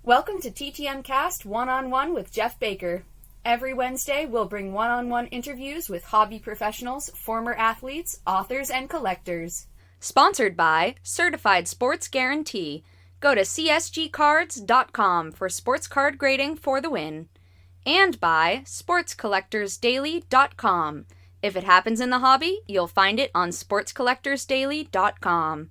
Welcome to TTMCast One-on-One with Jeff Baker. Every Wednesday, we'll bring one-on-one interviews with hobby professionals, former athletes, authors, and collectors. Sponsored by Certified Sports Guarantee. Go to csgcards.com for sports card grading for the win. And by sportscollectorsdaily.com. If it happens in the hobby, you'll find it on sportscollectorsdaily.com.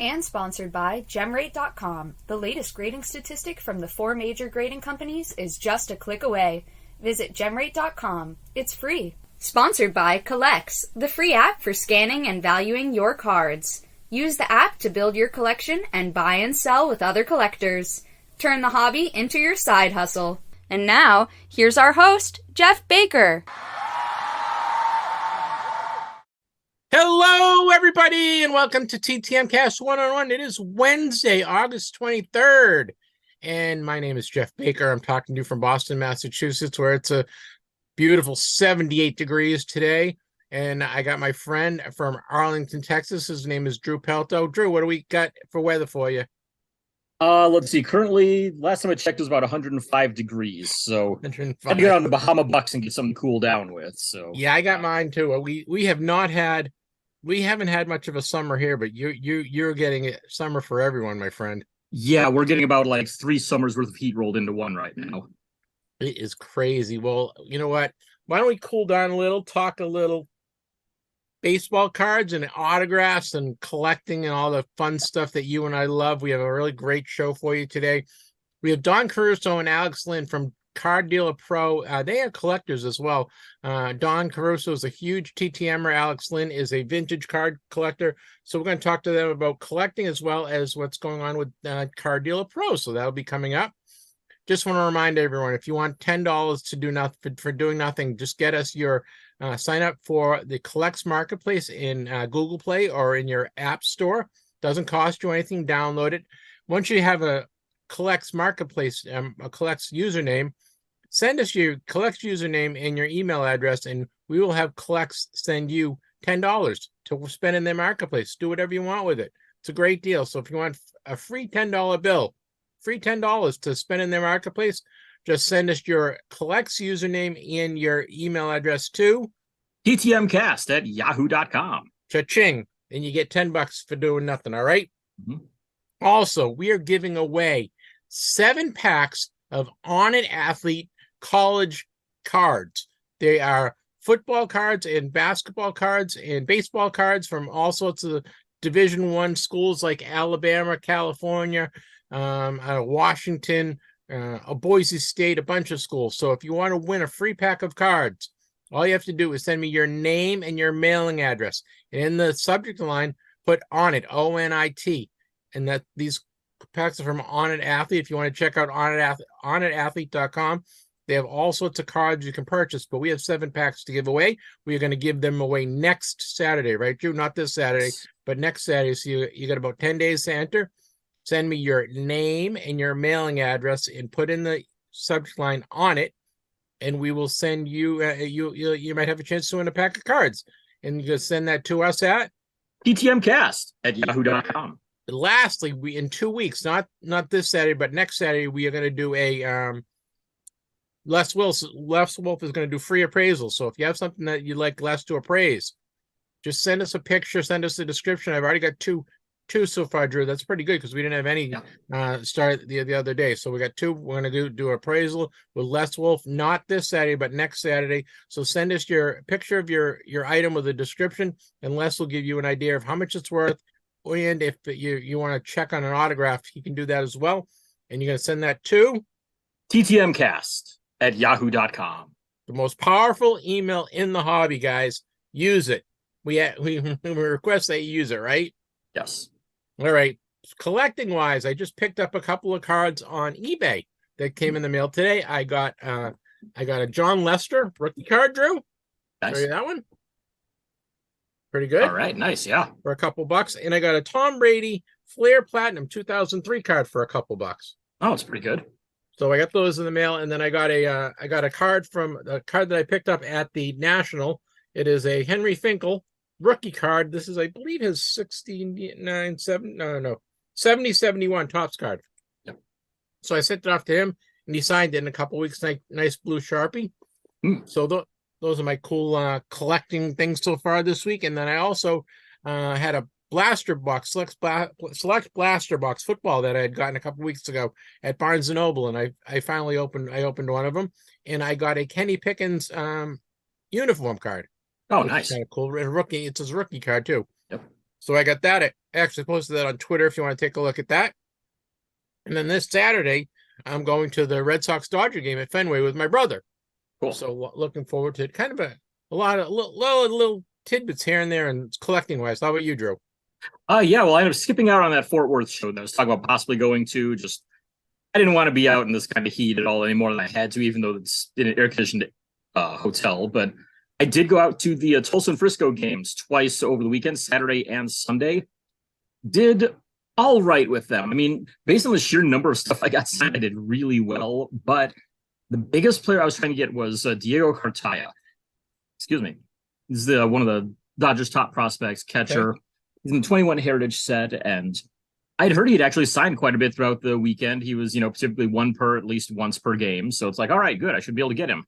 And sponsored by GemRate.com. The latest grading statistic from the 4 major grading companies is just a click away. Visit GemRate.com. It's free. Sponsored by Collects, the free app for scanning and valuing your cards. Use the app to build your collection and buy and sell with other collectors. Turn the hobby into your side hustle. And now, here's our host, Jeff Baker. Hello, everybody, and welcome to TTMcast One-on-One. It is Wednesday, August 23rd, and my name is Jeff Baker. I'm talking to you from Boston, Massachusetts, where it's a beautiful 78 degrees today, and I got my friend from Arlington, Texas. His name is Drew Pelto. Drew, what do we got for weather for you? Let's see. Currently, last time I checked, it was about 105 degrees. So 105. I had to get on the Bahama Bucks and get something to cool down with. So yeah, I got mine too. We haven't had much of a summer here, but you're getting it summer for everyone, my friend. Yeah, we're getting about like 3 summers worth of heat rolled into one right now. It is crazy. Well, you know what? Why don't we cool down a little, talk a little baseball cards and autographs and collecting and all the fun stuff that you and I love. We have a really great show for you today. We have Don Caruso and Alex Lynn from Card Dealer Pro. They are collectors as well. Don Caruso is a huge TTMer. Alex Lynn is a vintage card collector. So we're going to talk to them about collecting as well as what's going on with Card Dealer Pro. So that'll be coming up. Just want to remind everyone, if you want $10 to do nothing for doing nothing, just get us your sign up for the Collects Marketplace in Google Play or in your app store. Doesn't cost you anything. Download it. Once you have a Collects Marketplace, a Collects username, send us your Collects username and your email address, and we will have Collects send you $10 to spend in their marketplace. Do whatever you want with it. It's a great deal. So if you want a free $10 bill, free $10 to spend in their marketplace, just send us your Collects username and your email address to TTMcast@yahoo.com. Cha-ching. And you get $10 for doing nothing, all right? Mm-hmm. Also, we are giving away 7 packs of On It Athlete college cards. They are football cards and basketball cards and baseball cards from all sorts of Division I schools like Alabama, California, Washington, Boise State, a bunch of schools. So if you want to win a free pack of cards, all you have to do is send me your name and your mailing address. And in the subject line, put On It, O-N-I-T. And that these packs are from On It Athlete. If you want to check out onithathlete.com, they have all sorts of cards you can purchase, but we have 7 packs to give away. We are going to give them away next Saturday, right, Drew? Not this Saturday, but next Saturday. So you got about 10 days to enter. Send me your name and your mailing address and put in the subject line On It, and we will send you, you might have a chance to win a pack of cards. And you can send that to us at TTMcast@yahoo.com. Lastly, we in 2 weeks, not this Saturday, but next Saturday, we are going to do a Les Wolf is going to do free appraisal. So if you have something that you'd like Les to appraise, just send us a picture, send us a description. I've already got two so far, Drew. That's pretty good because we didn't have any start the other day. So we got 2. We're going to do appraisal with Les Wolf, not this Saturday, but next Saturday. So send us your picture of your item with a description, and Les will give you an idea of how much it's worth. And if you want to check on an autograph, he can do that as well. And you're going to send that to TTMcast@yahoo.com. the most powerful email in the hobby, guys. Use it. We request that you use it, right? Yes. All right. Collecting wise, I just picked up a couple of cards on eBay that came in the mail today. I got a John Lester rookie card, Drew. Nice. Show you that one. Pretty good. All right. Nice. Yeah. For a couple bucks. And I got a Tom Brady Flair Platinum 2003 card for a couple bucks. Oh, it's pretty good. So I got those in the mail, and then I got a card from a card that I picked up at the National. It is a Henry Finkel rookie card. This is, I believe, his 70-71 Topps card. Yep. So I sent it off to him, and he signed it in a couple weeks. Nice blue Sharpie. So those are my cool collecting things so far this week. And then I also had a blaster box, select blaster box football that I had gotten a couple weeks ago at Barnes and Noble, and I finally opened one of them, and I got a Kenny Pickens uniform card. Oh, nice. Kind of cool. And rookie, it's his rookie card too. Yep. So I got that. I actually posted that on Twitter if you want to take a look at that. And then this Saturday, I'm going to the Red Sox Dodger game at Fenway with my brother. Cool. So looking forward to it. Kind of a lot of little tidbits here and there, and collecting wise. How about you, Drew? Yeah, well, I ended up skipping out on that Fort Worth show that I was talking about possibly going to. Just I didn't want to be out in this kind of heat at all any more than I had to, even though it's in an air-conditioned hotel. But I did go out to the Tulsa and Frisco games twice over the weekend, Saturday and Sunday. Did all right with them. I mean, based on the sheer number of stuff I got signed, I did really well. But the biggest player I was trying to get was Diego Cartaya. Excuse me. He's one of the Dodgers' top prospects, catcher. Okay. He's in the 21 Heritage set, and I'd heard he'd actually signed quite a bit throughout the weekend. He was, typically at least once per game. So it's like, all right, good. I should be able to get him.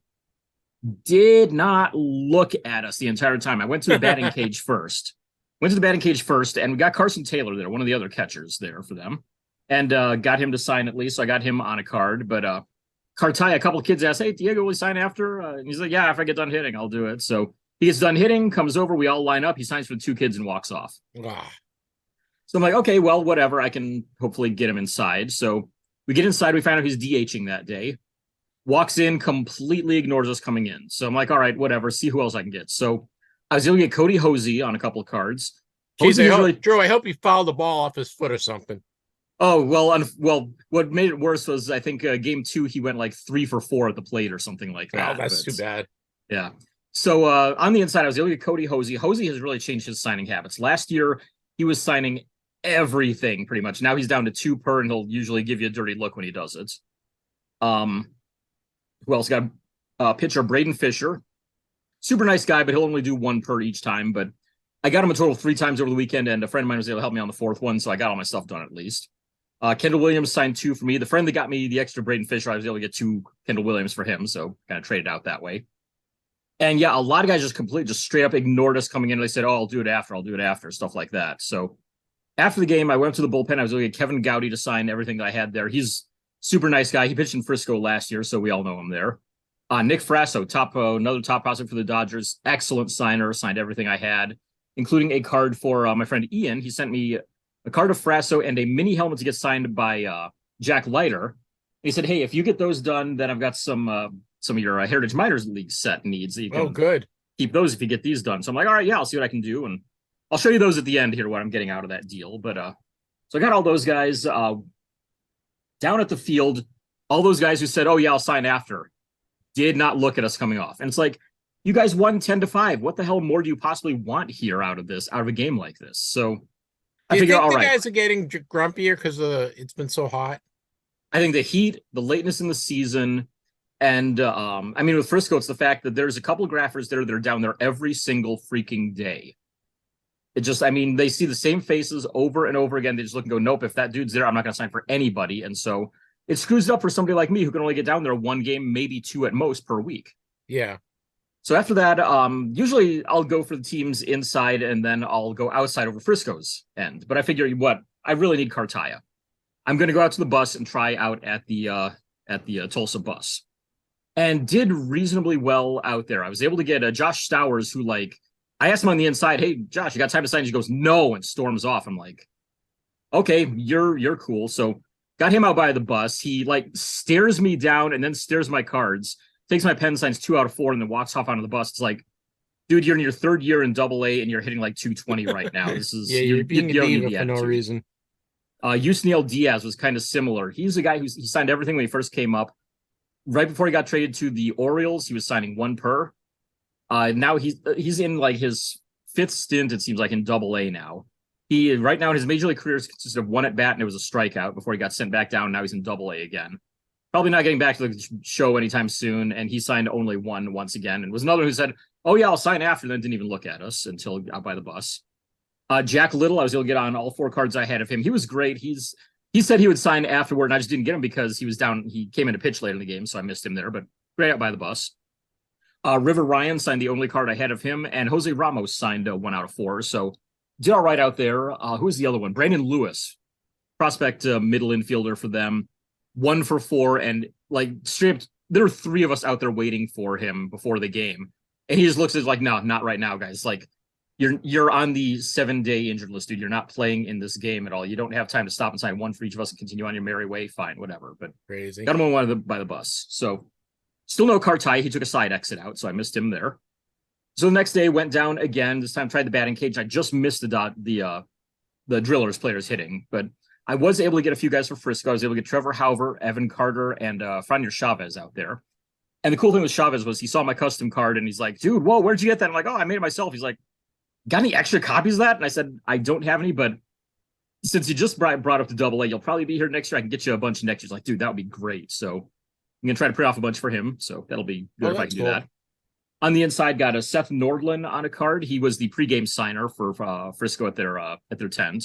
Did not look at us the entire time. I went to the batting cage first. And we got Carson Taylor there, one of the other catchers there for them, and got him to sign at least. So I got him on a card. But Cartaya, a couple of kids asked, hey, Diego, will he sign after? And he's like, yeah, if I get done hitting, I'll do it. So he gets done hitting, comes over, we all line up. He signs for the two kids and walks off. So I'm like, okay, well, whatever. I can hopefully get him inside. So we get inside. We find out he's DHing that day. Walks in, completely ignores us coming in. So I'm like, all right, whatever. See who else I can get. So I was able to get Cody Hosey on a couple of cards. Jeez, Drew, I hope he fouled the ball off his foot or something. Oh, well, what made it worse was I think game 2, he went like 3 for 4 at the plate or something like that. Oh, that's too bad. Yeah. So on the inside, I was able to get Cody Hosey. Hosey has really changed his signing habits. Last year, he was signing everything pretty much. Now he's down to 2 per, and he'll usually give you a dirty look when he does it. Who else? Got pitcher Braden Fisher. Super nice guy, but he'll only do 1 per each time. But I got him a total of 3 times over the weekend, and a friend of mine was able to help me on the 4th one, so I got all my stuff done at least. Kendall Williams signed 2 for me. The friend that got me the extra Braden Fisher, I was able to get 2 Kendall Williams for him, so kind of traded out that way. And yeah, a lot of guys just straight up ignored us coming in. They said, oh, I'll do it after, stuff like that. So after the game, I went to the bullpen. I was able to get Kevin Gowdy to sign everything that I had there. He's super nice guy. He pitched in Frisco last year, so we all know him there. Nick Frasso, another top prospect for the Dodgers. Excellent signer, signed everything I had, including a card for my friend Ian. He sent me a card of Frasso and a mini helmet to get signed by Jack Leiter. He said, hey, if you get those done, then I've got some of your Heritage Minors League set needs that you can good. Keep those if you get these done. So I'm like, all right, yeah, I'll see what I can do. And I'll show you those at the end here, what I'm getting out of that deal. But so I got all those guys down at the field. All those guys who said, oh, yeah, I'll sign after, did not look at us coming off. And it's like, you guys won 10-5. What the hell more do you possibly want here out of a game like this? So I figure, all right. You guys are getting grumpier because it's been so hot? I think the heat, the lateness in the season, and I mean, with Frisco, it's the fact that there's a couple of graphers there that are down there every single freaking day. It just, I mean, they see the same faces over and over again. They just look and go, nope, if that dude's there, I'm not going to sign for anybody. And so it screws it up for somebody like me who can only get down there 1 game, maybe 2 at most per week. Yeah. So after that, usually I'll go for the teams inside and then I'll go outside over Frisco's end. But I figure I really need Cartaya. I'm going to go out to the bus and try out at the Tulsa bus, and did reasonably well out there. I was able to get Josh Stowers, who I asked him on the inside, hey, Josh, you got time to sign? He goes, no, and storms off. I'm like, okay, you're cool. So got him out by the bus. He stares me down and then stares my cards, takes my pen, signs 2 out of 4, and then walks off onto the bus. It's like, dude, you're in your 3rd year in AA and you're hitting 220 right now. This is you're being a diva for no reason. Yusniel Diaz was kind of similar. He's a guy he signed everything when he first came up. Right before he got traded to the Orioles, he was signing 1 per. Now he's in his 5th stint, it seems like, in AA now. He right now in his major league career consisted of 1 at bat and it was a strikeout before he got sent back down. Now he's in AA again. Probably not getting back to the show anytime soon. And he signed only 1 once again, and was another who said, oh yeah, I'll sign after, and then didn't even look at us until out by the bus. Jack Little, I was able to get on all 4 cards I had of him. He was great. He's he said he would sign afterward, and I just didn't get him because he was down. He came in to pitch later in the game, so I missed him there. But right out by the bus. River Ryan signed the only card I had of him, and Jose Ramos signed 1 out of 4. So did all right out there. Who's the other one? Brandon Lewis, prospect middle infielder for them, 1 for 4, and like straight. There were 3 of us out there waiting for him before the game, and he just looks at like, no, not right now, guys. Like you're on the 7-day injured list, dude. You're not playing in this game at all. You don't have time to stop and sign 1 for each of us and continue on your merry way. Fine, whatever. But Crazy. Got him on by the bus. So still no Cartai. He took a side exit out, so I missed him there. So the next day went down again. This time tried the batting cage. I just missed the Drillers players hitting, but I was able to get a few guys for Frisco. I was able to get Trevor Hauver, Evan Carter, and Franyer Chavez out there. And the cool thing with Chavez was he saw my custom card and he's like, dude, whoa, where'd you get that? I'm like, oh, I made it myself. He's like, got any extra copies of that? And I said, I don't have any, but since you just brought up to AA, you'll probably be here next year. I can get you a bunch next year. He's like, dude, that would be great. So I'm going to try to print off a bunch for him. So that'll be good if I can do that. On the inside, got a Seth Nordlund on a card. He was the pregame signer for Frisco at their tent.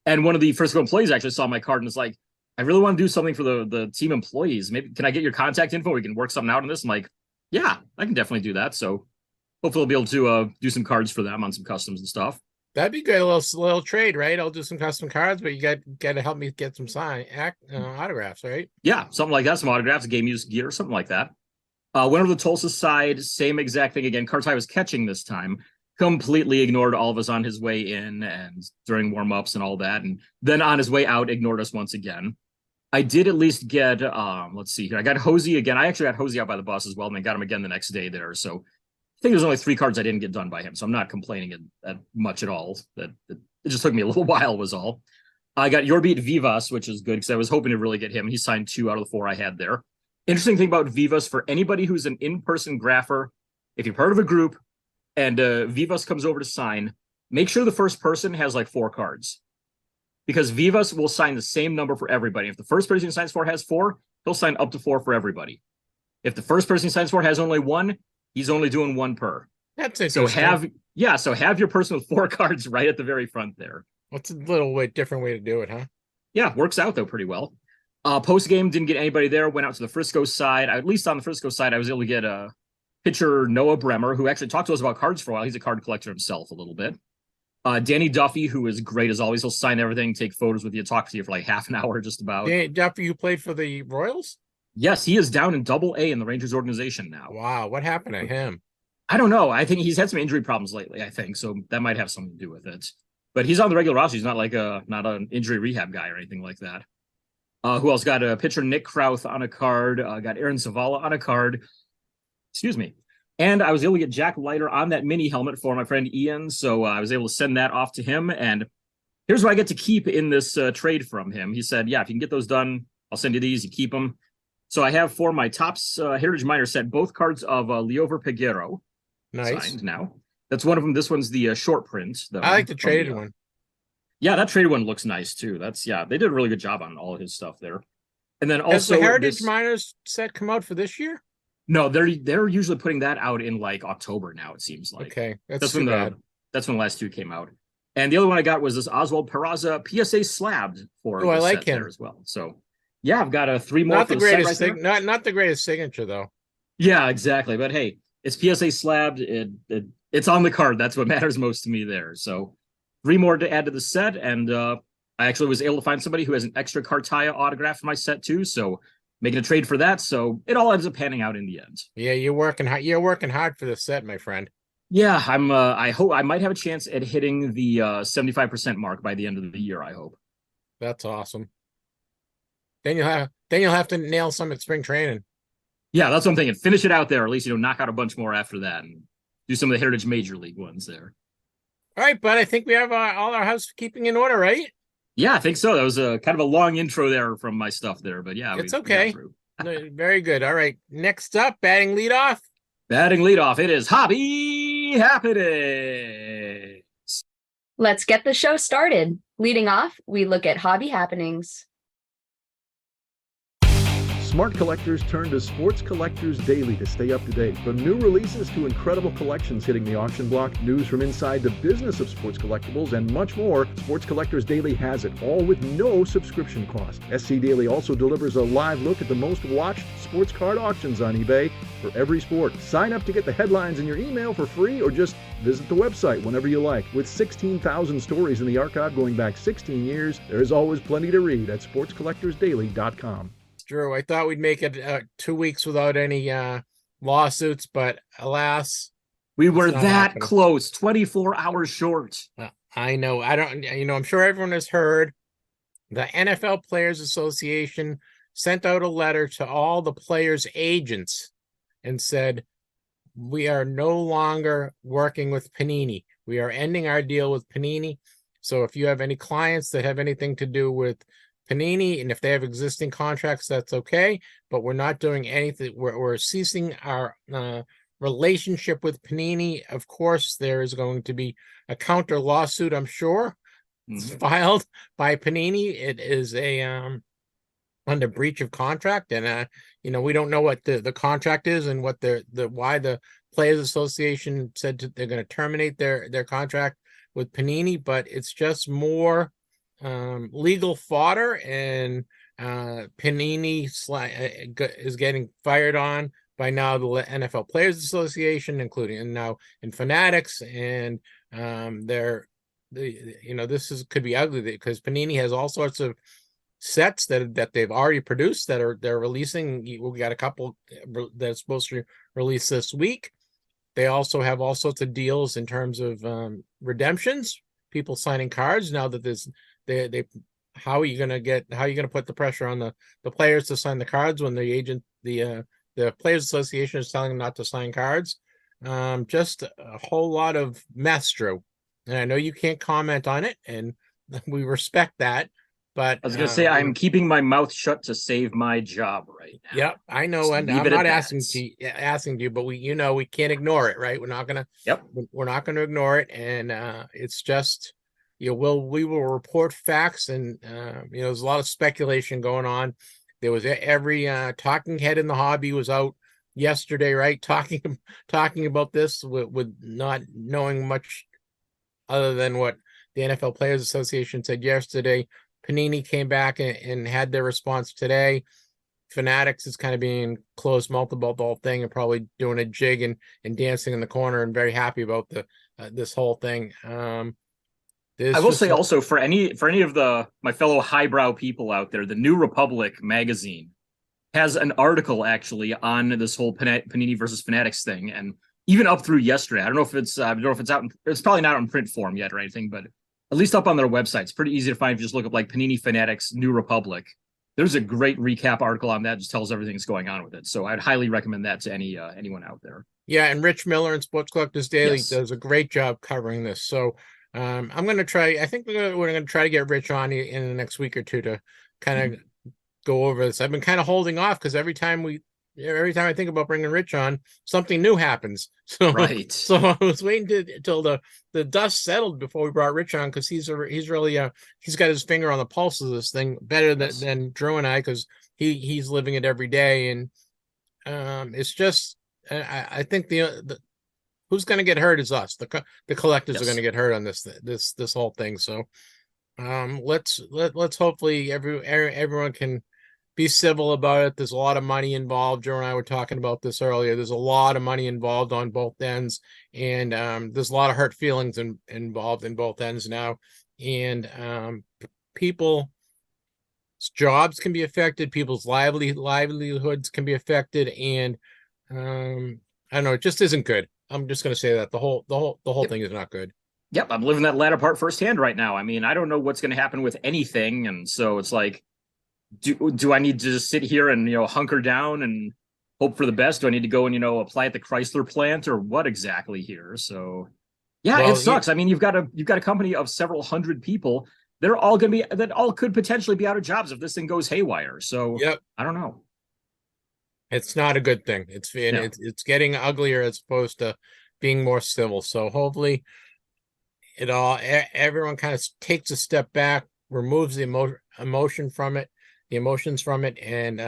And one of the Frisco employees actually saw my card and was like, I really want to do something for the team employees. Maybe can I get your contact info? We can work something out on this. I'm like, yeah, I can definitely do that. So hopefully I'll be able to do some cards for them on some customs and stuff. That'd be good. A little trade, right? I'll do some custom cards, but you got to help me get some autographs, right? Yeah, something like that. Some autographs, game use gear, something like that. Went over the Tulsa side, same exact thing again. Cartai was catching this time. Completely ignored all of us on his way in and during warm-ups and all that. And then on his way out, ignored us once again. I did at least get, let's see here. I got Hosey again. I actually got Hosey out by the bus as well, and then got him again the next day there. So I think there's only 3 cards I didn't get done by him. So I'm not complaining at much at all. It just took me a little while was all. I got Your Beat Vivas, which is good because I was hoping to really get him. He signed 2 out of the 4 I had there. Interesting thing about Vivas, for anybody who's an in-person grapher, if you're part of a group and Vivas comes over to sign, make sure the first person has like 4 cards. Because Vivas will sign the same number for everybody. If the first person who signs 4 has 4, he'll sign up to 4 for everybody. If the first person who signs 4 has only 1, he's only doing 1 per. That's interesting. So have your person with 4 cards right at the very front there. What's a little different way to do it, huh? Yeah, works out though pretty well. Post game, didn't get anybody there. Went out to the Frisco side. At least on the Frisco side, I was able to get a pitcher Noah Bremer, who actually talked to us about cards for a while. He's a card collector himself a little bit. Danny Duffy, who is great as always. He'll sign everything, take photos with you, talk to you for like half an hour just about. Danny Duffy, who played for the Royals? Yes, he is down in AA in the Rangers organization now. Wow, what happened to him? I don't know. I think he's had some injury problems lately, I think. So that might have something to do with it. But he's on the regular roster. He's not like not an injury rehab guy or anything like that. Who else? Got a pitcher Nick Krauth on a card. Got Aaron Zavala on a card. Excuse me. And I was able to get Jack Leiter on that mini helmet for my friend Ian. So I was able to send that off to him. And here's what I get to keep in this trade from him. He said, yeah, if you can get those done, I'll send you these. You keep them. So I have for my Topps Heritage Minor set, both cards of Leover Peguero. Nice. Signed now. That's one of them. This one's the short print. Though, I like the traded one. Yeah, that traded one looks nice too. They did a really good job on all of his stuff there. And then also, has the Heritage Minors set come out for this year? No, they're usually putting that out in like October now. It seems like. Okay, that's when the last 2 came out. And the other one I got was this Oswald Peraza PSA slabbed for. Oh, I like him there as well. So yeah, I've got 3 more. Not the greatest not the greatest signature though. Yeah, exactly. But hey, it's PSA slabbed. It's on the card. That's what matters most to me there. So 3 more to add to the set, and I actually was able to find somebody who has an extra Cartaya autograph for my set too. So making a trade for that. So it all ends up panning out in the end. Yeah, you're working hard. You're working hard for the set, my friend. Yeah, I'm. I hope I might have a chance at hitting the 75% mark by the end of the year. I hope. That's awesome. Then you'll have to nail some at spring training. Yeah, that's what I'm thinking. Finish it out there. At least knock out a bunch more after that, and do some of the Heritage Major League ones there. All right, bud. I think we have all our housekeeping in order, right? Yeah, I think so. That was a kind of a long intro there from my stuff there, but yeah, it's okay. Very good. All right, next up, batting leadoff. Batting leadoff. It is Hobby Happenings. Let's get the show started. Leading off, we look at hobby happenings. Smart collectors turn to Sports Collectors Daily to stay up to date. From new releases to incredible collections hitting the auction block, news from inside the business of sports collectibles, and much more, Sports Collectors Daily has it, all with no subscription cost. SC Daily also delivers a live look at the most watched sports card auctions on eBay for every sport. Sign up to get the headlines in your email for free, or just visit the website whenever you like. With 16,000 stories in the archive going back 16 years, there's always plenty to read at sportscollectorsdaily.com. Drew, I thought we'd make it 2 weeks without any lawsuits, but alas, we were that happening. Close, 24 hours short. I know. I'm sure everyone has heard the NFL Players Association sent out a letter to all the players' agents and said, we are no longer working with Panini. We are ending our deal with Panini. So if you have any clients that have anything to do with Panini, and if they have existing contracts, that's okay, but we're not doing anything. We're ceasing our relationship with Panini. Of course, there is going to be a counter lawsuit, I'm sure, filed by Panini. It is a under breach of contract, and we don't know what the contract is and what why the Players Association said they're going to terminate their contract with Panini, but it's just more legal fodder, and Panini is getting fired on by now the NFL Players Association, including and now in Fanatics, and this could be ugly because Panini has all sorts of sets that they've already produced that they're releasing. We got a couple that's supposed to release this week. They also have all sorts of deals in terms of redemptions, people signing cards now that there's how are you going to put the pressure on the players to sign the cards when the Players Association is telling them not to sign cards? Just a whole lot of mess, Drew. And I know you can't comment on it, and we respect that. But I was going to say, I'm keeping my mouth shut to save my job right now. Yep, I know, and I'm not asking you, but we can't ignore it, right? We're not going to. Yep. We're not going to ignore it, and it's just, we will report facts, and there's a lot of speculation going on. There was every talking head in the hobby was out yesterday, right? Talking about this with not knowing much other than what the NFL Players Association said yesterday. Panini came back and had their response today. Fanatics is kind of being closed mouth about the whole thing and probably doing a jig and dancing in the corner and very happy about this whole thing. I will say also for any of my fellow highbrow people out there, the New Republic magazine has an article actually on this whole Panini versus Fanatics thing, and even up through yesterday. I don't know if it's out. It's probably not in print form yet or anything, but at least up on their website, it's pretty easy to find if you just look up like Panini Fanatics New Republic. There's a great recap article on that, just tells everything that's going on with it. So I'd highly recommend that to anyone out there. Yeah, and Rich Miller in Sports Collectors Daily does a great job covering this. So I'm going to try. I think we're going to try to get Rich on in the next week or two to kind of go over this. I've been kind of holding off because every time I think about bringing Rich on, something new happens. So I was waiting till the dust settled before we brought Rich on, because he's really he's got his finger on the pulse of this thing better than Drew and I, because he's living it every day, and it's just I think the who's going to get hurt is us. The collectors are going to get hurt on this whole thing. So let's hopefully everyone can be civil about it. There's a lot of money involved. Joe and I were talking about this earlier. There's a lot of money involved on both ends, and there's a lot of hurt feelings involved in both ends now. And people's jobs can be affected. People's livelihoods can be affected, and I don't know. It just isn't good. I'm just going to say that the whole thing is not good. Yep, I'm living that latter part firsthand right now. I mean, I don't know what's going to happen with anything, and so it's like, do I need to just sit here and hunker down and hope for the best? Do I need to go and apply at the Chrysler plant, or what exactly here? So yeah, it sucks. I mean, you've got a company of several hundred people. They're all that all could potentially be out of jobs if this thing goes haywire. So I don't know. It's not a good thing. It's getting uglier as opposed to being more civil. So hopefully everyone kind of takes a step back, removes the emotions from it, and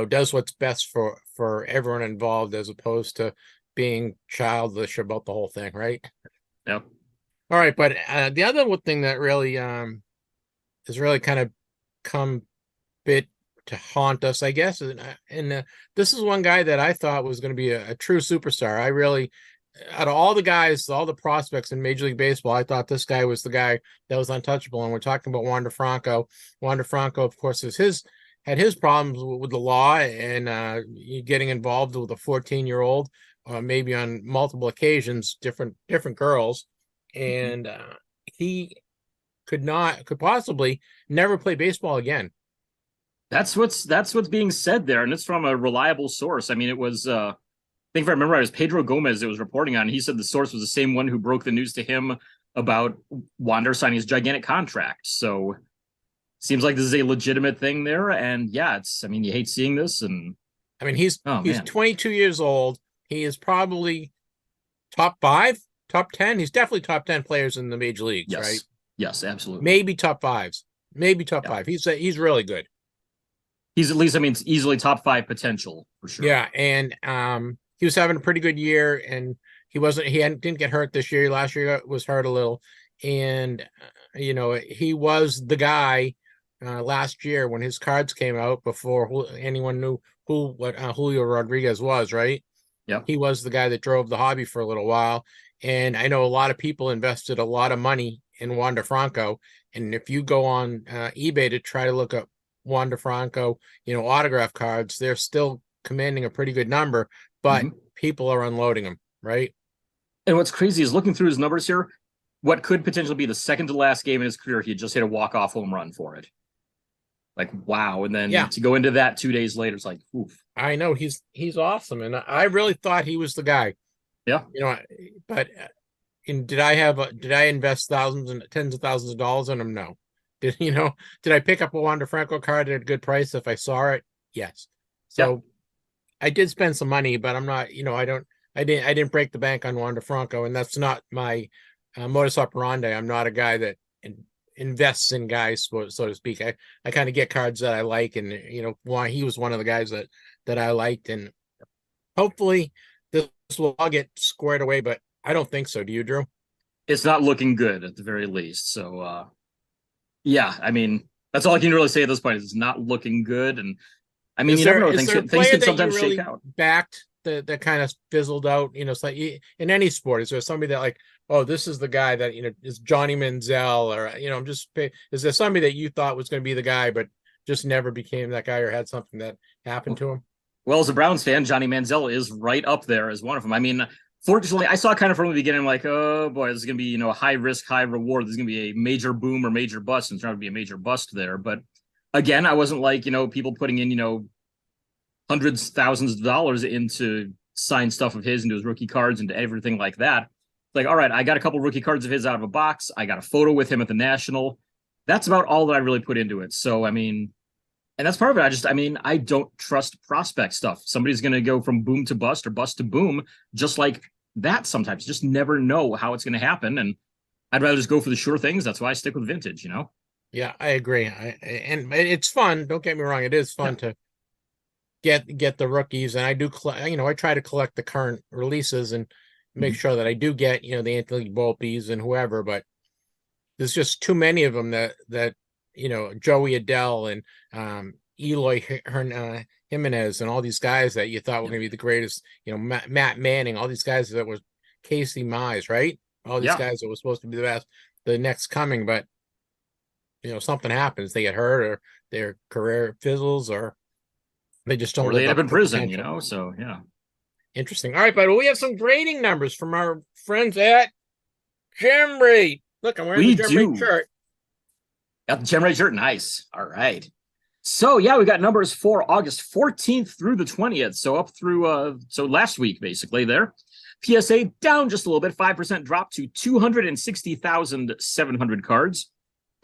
does what's best for everyone involved, as opposed to being childish about the whole thing, right? Yep. All right, but the other thing that really has really kind of come bit to haunt us, I guess, and this is one guy that I thought was going to be a true superstar. I really, out of all the guys, all the prospects in Major League Baseball, I thought this guy was the guy that was untouchable. And we're talking about Wander Franco. Wander Franco, of course, had his problems with the law and getting involved with a 14-year-old, maybe on multiple occasions, different girls, and he could possibly never play baseball again. That's what's being said there, and it's from a reliable source. I mean, it was I think if I remember right, it was Pedro Gomez it was reporting on. He said the source was the same one who broke the news to him about Wander signing his gigantic contract. So seems like this is a legitimate thing there. And yeah, you hate seeing this. And I mean, he's 22 years old. He is probably top 5, top 10. He's definitely top 10 players in the major leagues, yes. right? Yes, absolutely. Maybe top 5s, maybe top 5. He's really good. He's at least, it's easily top 5 potential for sure. Yeah. And he was having a pretty good year, and he didn't get hurt this year. Last year was hurt a little. And, he was the guy last year when his cards came out before anyone knew what Julio Rodriguez was, right? Yeah. He was the guy that drove the hobby for a little while. And I know a lot of people invested a lot of money in Wander Franco. And if you go on eBay to try to look up Wander Franco, autograph cards, they're still commanding a pretty good number, but people are unloading them, right? And what's crazy is looking through his numbers here, what could potentially be the second to last game in his career, he just hit a walk-off home run for it. Like, wow. And then to go into that 2 days later, it's like, oof. I know he's awesome. And I really thought he was the guy. Yeah. But did I invest thousands and tens of thousands of dollars in him? No. Did I pick up a Wander Franco card at a good price if I saw it? Yes. So I did spend some money, but I'm not, I didn't break the bank on Wander Franco, and that's not my modus operandi. I'm not a guy that invests in guys, so to speak. I kind of get cards that I like, and he was one of the guys that I liked, and hopefully this will all get squared away, but I don't think so. Do you, Drew? It's not looking good at the very least. So yeah, that's all I can really say at this point. Is it's not looking good, and you never know. Things can sometimes really shake out. Backed that kind of fizzled out. It's like in any sport, is there somebody that like, oh, this is the guy that is Johnny Manziel, or is there somebody that you thought was going to be the guy, but just never became that guy, or had something that happened to him? Well, as a Browns fan, Johnny Manziel is right up there as one of them. Fortunately, I saw kind of from the beginning, like, oh boy, this is going to be, a high risk, high reward. This is going to be a major boom or major bust, and it's trying to be a major bust there. But again, I wasn't like, people putting in, hundreds, thousands of dollars into signed stuff of his, into his rookie cards, into everything like that. Like, all right, I got a couple rookie cards of his out of a box. I got a photo with him at the National. That's about all that I really put into it. So, and that's part of it. I don't trust prospect stuff. Somebody's going to go from boom to bust or bust to boom, just like that sometimes. Just never know how it's going to happen. And I'd rather just go for the sure things. That's why I stick with vintage, Yeah, I agree. And it's fun. Don't get me wrong. It is fun to get the rookies. And I do, I try to collect the current releases and make sure that I do get, the Anthony Volpes and whoever, but there's just too many of them that Joey Adele and Eloy Jimenez and all these guys that you thought were going to be the greatest, Matt Manning, all these guys that were Casey Mize, right? All these guys that were supposed to be the next coming, but something happens, they get hurt, or their career fizzles, or they just don't. Or they end up in prison, so yeah. Interesting. All right, but we have some grading numbers from our friends at Gem Rate. Look, I'm wearing the Gem Rate shirt. Got the Gem Rate shirt. Nice. All right. So, yeah, we got numbers for August 14th through the 20th. So up through, last week, basically there. PSA down just a little bit, 5% drop to 260,700 cards.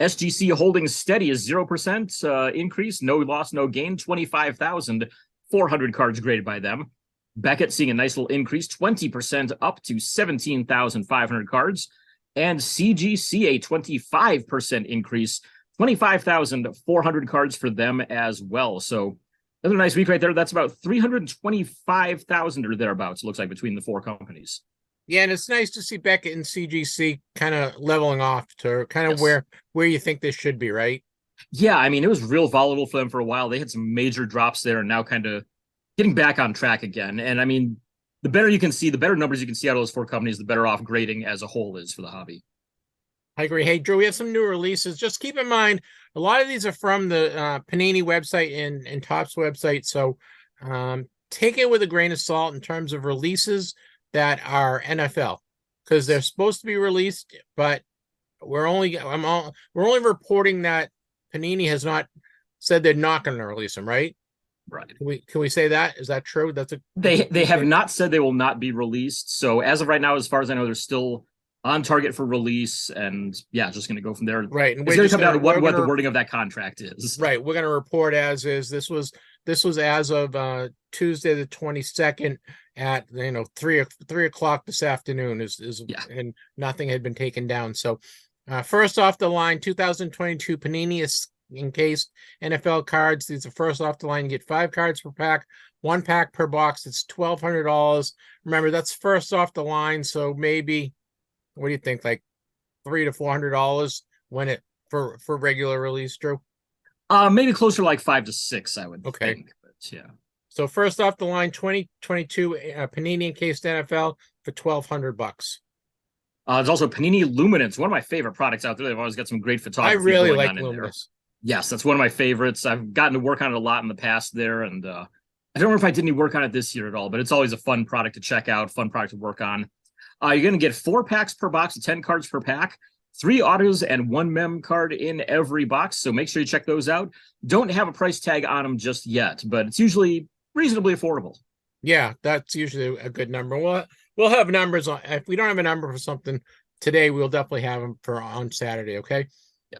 SGC holding steady is 0% increase, no loss, no gain, 25,400 cards graded by them. Beckett seeing a nice little increase, 20% up to 17,500 cards. And CGC a 25% increase, 25,400 cards for them as well. So Another nice week right there. That's about 325,000 or thereabouts, it looks like, between the four companies. Yeah, and it's nice to see Beckett and CGC kind of leveling off to kind of Yes. where you think they should be, right? Yeah, I mean, it was real volatile for them for a while. They had some major drops there and now kind of getting back on track again. And I mean, the better you can see, the better numbers you can see out of those four companies, the better off grading as a whole is for the hobby. I agree. Hey, Drew, we have some new releases. Just keep in mind, a lot of these are from the Panini website and Topps website. So take it with a grain of salt in terms of releases that are NFL, because they're supposed to be released, but we're only reporting that Panini has not said they're not going to release them, right? Right. Can we say that? Is that true? They have not said they will not be released. So as of right now, as far as I know, they're still on target for release, and yeah, just going to go from there. Right. And it's going to come down to what the wording of that contract is. Right. We're going to report as is. This was as of Tuesday the 22nd at 3:00 this afternoon is yeah. And nothing had been taken down. So first off the line, 2022 Panini is encased NFL cards. These are first off the line. You get 5 cards per pack, 1 pack per box. It's $1,200. Remember, that's first off the line. So maybe, what do you think? Like $300 to $400 when it for regular release, Drew? Maybe closer to like 5 to 6, I would think. But yeah. So first off the line, 2022 Panini encased NFL for $1,200. There's also Panini Luminance, one of my favorite products out there. They've always got some great photography. I really like Luminance. Yes, that's one of my favorites. I've gotten to work on it a lot in the past there, and I don't know if I did any work on it this year at all, but it's always a fun product to check out, fun product to work on. You're going to get 4 packs per box, 10 cards per pack, 3 autos and 1 mem card in every box. So make sure you check those out. Don't have a price tag on them just yet, but it's usually reasonably affordable. Yeah, that's usually a good number. We'll have numbers on. If we don't have a number for something today, we'll definitely have them for on Saturday. Okay.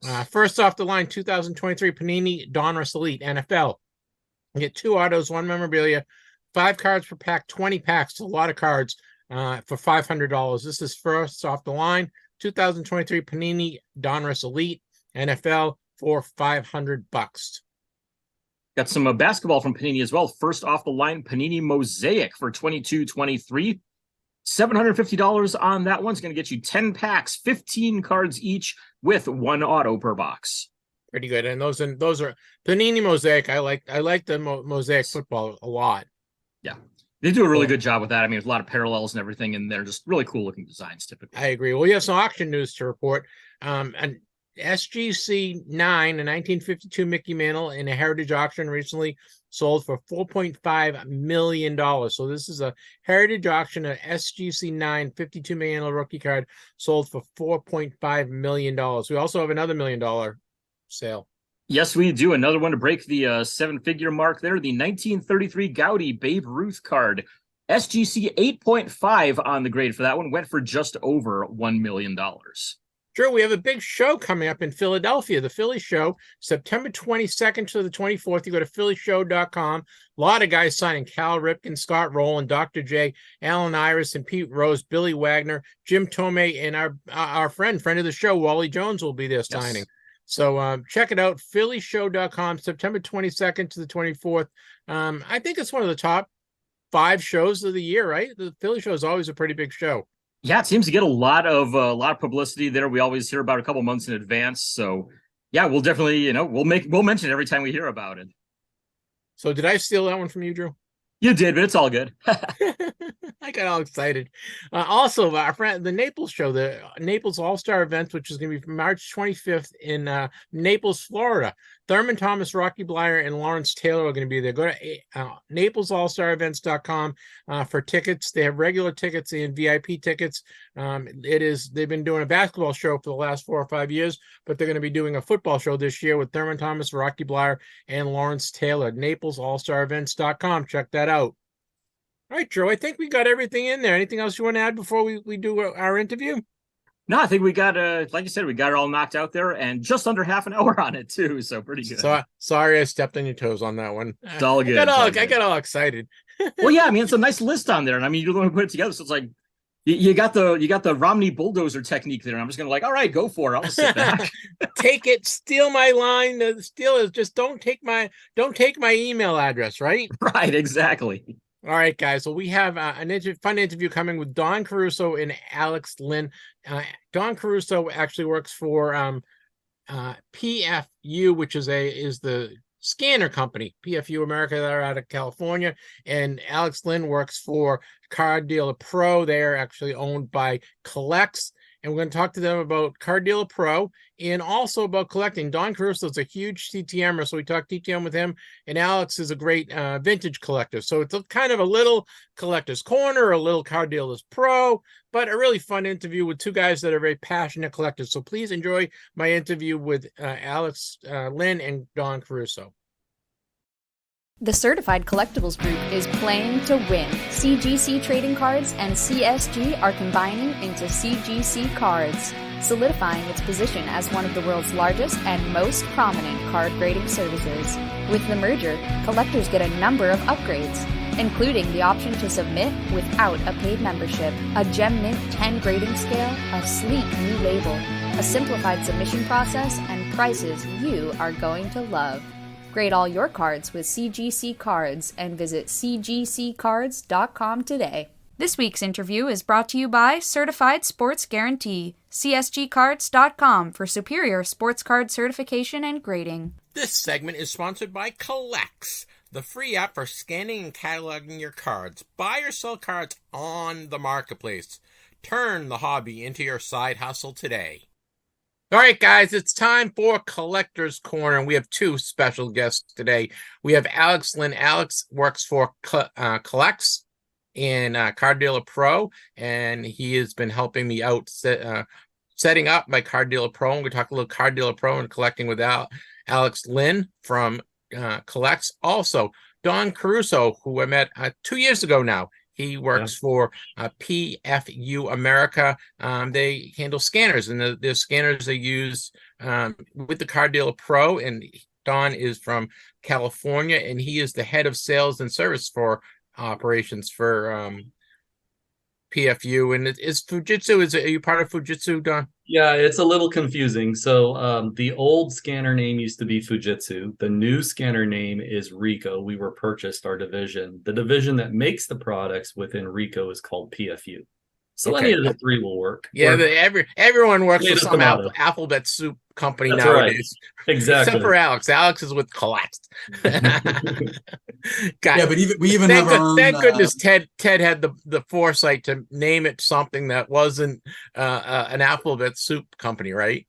Yes. First off the line, 2023 Panini Donruss Elite NFL. You get 2 autos, 1 memorabilia, 5 cards per pack, 20 packs. It's a lot of cards for $500. This is first off the line, 2023 Panini Donruss Elite NFL for $500. Got some basketball from Panini as well. First off the line, Panini Mosaic for $22.23. $750 on that one's going to get you 10 packs, 15 cards each with 1 auto per box. Pretty good. And those are Panini Mosaic. I like the Mosaic football a lot. Yeah. They do a really good job with that. I mean, there's a lot of parallels and everything in there. Just really cool looking designs typically. I agree. Well, you have some auction news to report. An SGC 9, a 1952 Mickey Mantle in a heritage auction recently sold for $4.5 million. So this is a heritage auction, an SGC 9 52 Mantle rookie card sold for $4.5 million. We also have another $1 million sale. Yes, we do. Another one to break the 7-figure mark there. The 1933 Gaudy Babe Ruth card. SGC 8.5 on the grade for that one. Went for just over $1 million. Drew, we have a big show coming up in Philadelphia, the Philly Show, September 22nd to the 24th. You go to phillyshow.com. A lot of guys signing: Cal Ripken, Scott Rowland, Dr. J, Alan Iris, and Pete Rose, Billy Wagner, Jim Tomei, and our friend of the show, Wally Jones, will be there signing. Yes. So check it out, phillyshow.com, September 22nd to the 24th. I think it's one of the top 5 shows of the year, right? The Philly Show is always a pretty big show. Yeah, it seems to get a lot of publicity there. We always hear about it a couple months in advance. So yeah, we'll definitely, we'll mention it every time we hear about it. So did I steal that one from you, Drew? You did, but it's all good. I got all excited. Also, our friend, the Naples show, the Naples All-Star event, which is going to be March 25th in Naples, Florida. Thurman Thomas, Rocky Blyer, and Lawrence Taylor are going to be there. Go to NaplesAllStarEvents.com for tickets. They have regular tickets and VIP tickets. They've been doing a basketball show for the last 4 or 5 years, but they're going to be doing a football show this year with Thurman Thomas, Rocky Blyer, and Lawrence Taylor. NaplesAllStarEvents.com. Check that out. All right, Drew, I think we got everything in there. Anything else you want to add before we do our interview? No, I think we got, like you said, we got it all knocked out there, and just under half an hour on it too. So pretty good. So sorry, I stepped on your toes on that one. It's all good. I got all excited. Well, yeah, I mean, it's a nice list on there, and I mean, you're the one who put it together, so it's like you got the Romney bulldozer technique there. I'm just gonna all right, go for it. I'll just sit back. take it, steal my line. Steal is just don't take my email address, right? Right, exactly. All right, guys. So we have fun interview coming with Don Caruso and Alex Lynn. Don Caruso actually works for PFU, which is the scanner company, PFU America. They're out of California, and Alex Lynn works for Card Dealer Pro. They're actually owned by Collects, and we're going to talk to them about Card Dealer Pro and also about collecting. Don Caruso is a huge TTMer, so we talked TTM with him, and Alex is a great vintage collector. So it's kind of a little collector's corner, a little Card Dealers Pro, but a really fun interview with two guys that are very passionate collectors. So please enjoy my interview with Alex Lynn and Don Caruso. The Certified Collectibles Group is playing to win. CGC Trading Cards and CSG are combining into CGC Cards, solidifying its position as one of the world's largest and most prominent card grading services. With the merger, collectors get a number of upgrades, including the option to submit without a paid membership, a Gem Mint 10 grading scale, a sleek new label, a simplified submission process, and prices you are going to love. Grade all your cards with CGC Cards and visit cgccards.com today. This week's interview is brought to you by Certified Sports Guarantee, csgcards.com for superior sports card certification and grading. This segment is sponsored by Collects, the free app for scanning and cataloging your cards. Buy or sell cards on the marketplace. Turn the hobby into your side hustle today. All right, guys, it's time for Collector's Corner, and we have two special guests today. We have Alex Lynn. Alex works for Collects in Card Dealer Pro, and he has been helping me out setting up my Card Dealer Pro. And we talk a little Card Dealer Pro and collecting with Alex Lynn from Collects. Also, Don Caruso, who I met 2 years ago now. He works for PFU America. They handle scanners, and the scanners they use with the Card Dealer Pro. And Don is from California, and he is the head of sales and service for operations for PFU. And is Fujitsu? Are you part of Fujitsu, Don? Yeah, it's a little confusing. So the old scanner name used to be Fujitsu. The new scanner name is Ricoh. We were purchased our division. The division that makes the products within Ricoh is called PFU. So any of the three will work. Yeah, everyone works for some alphabet soup company nowadays. Right. Exactly. Except for Alex. Alex is with Collects. Yeah, but we even have our own. Thank goodness Ted had the foresight to name it something that wasn't an alphabet soup company, right?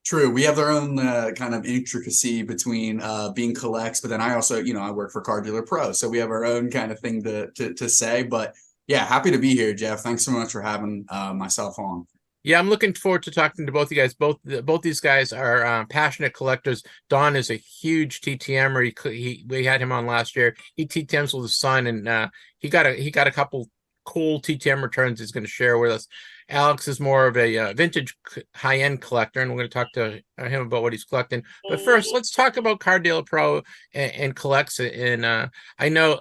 True. We have our own kind of intricacy between being Collects, but then I also, I work for Card Dealer Pro, so we have our own kind of thing to say. But yeah, happy to be here, Jeff. Thanks so much for having myself on. Yeah, I'm looking forward to talking to both of you guys. Both these guys are passionate collectors. Don is a huge TTMer. We had him on last year. He TTMs with his son, and he got a couple cool TTM returns he's going to share with us. Alex is more of a vintage high-end collector, and we're going to talk to him about what he's collecting. But first, let's talk about Card Dealer Pro and Collects. And I know,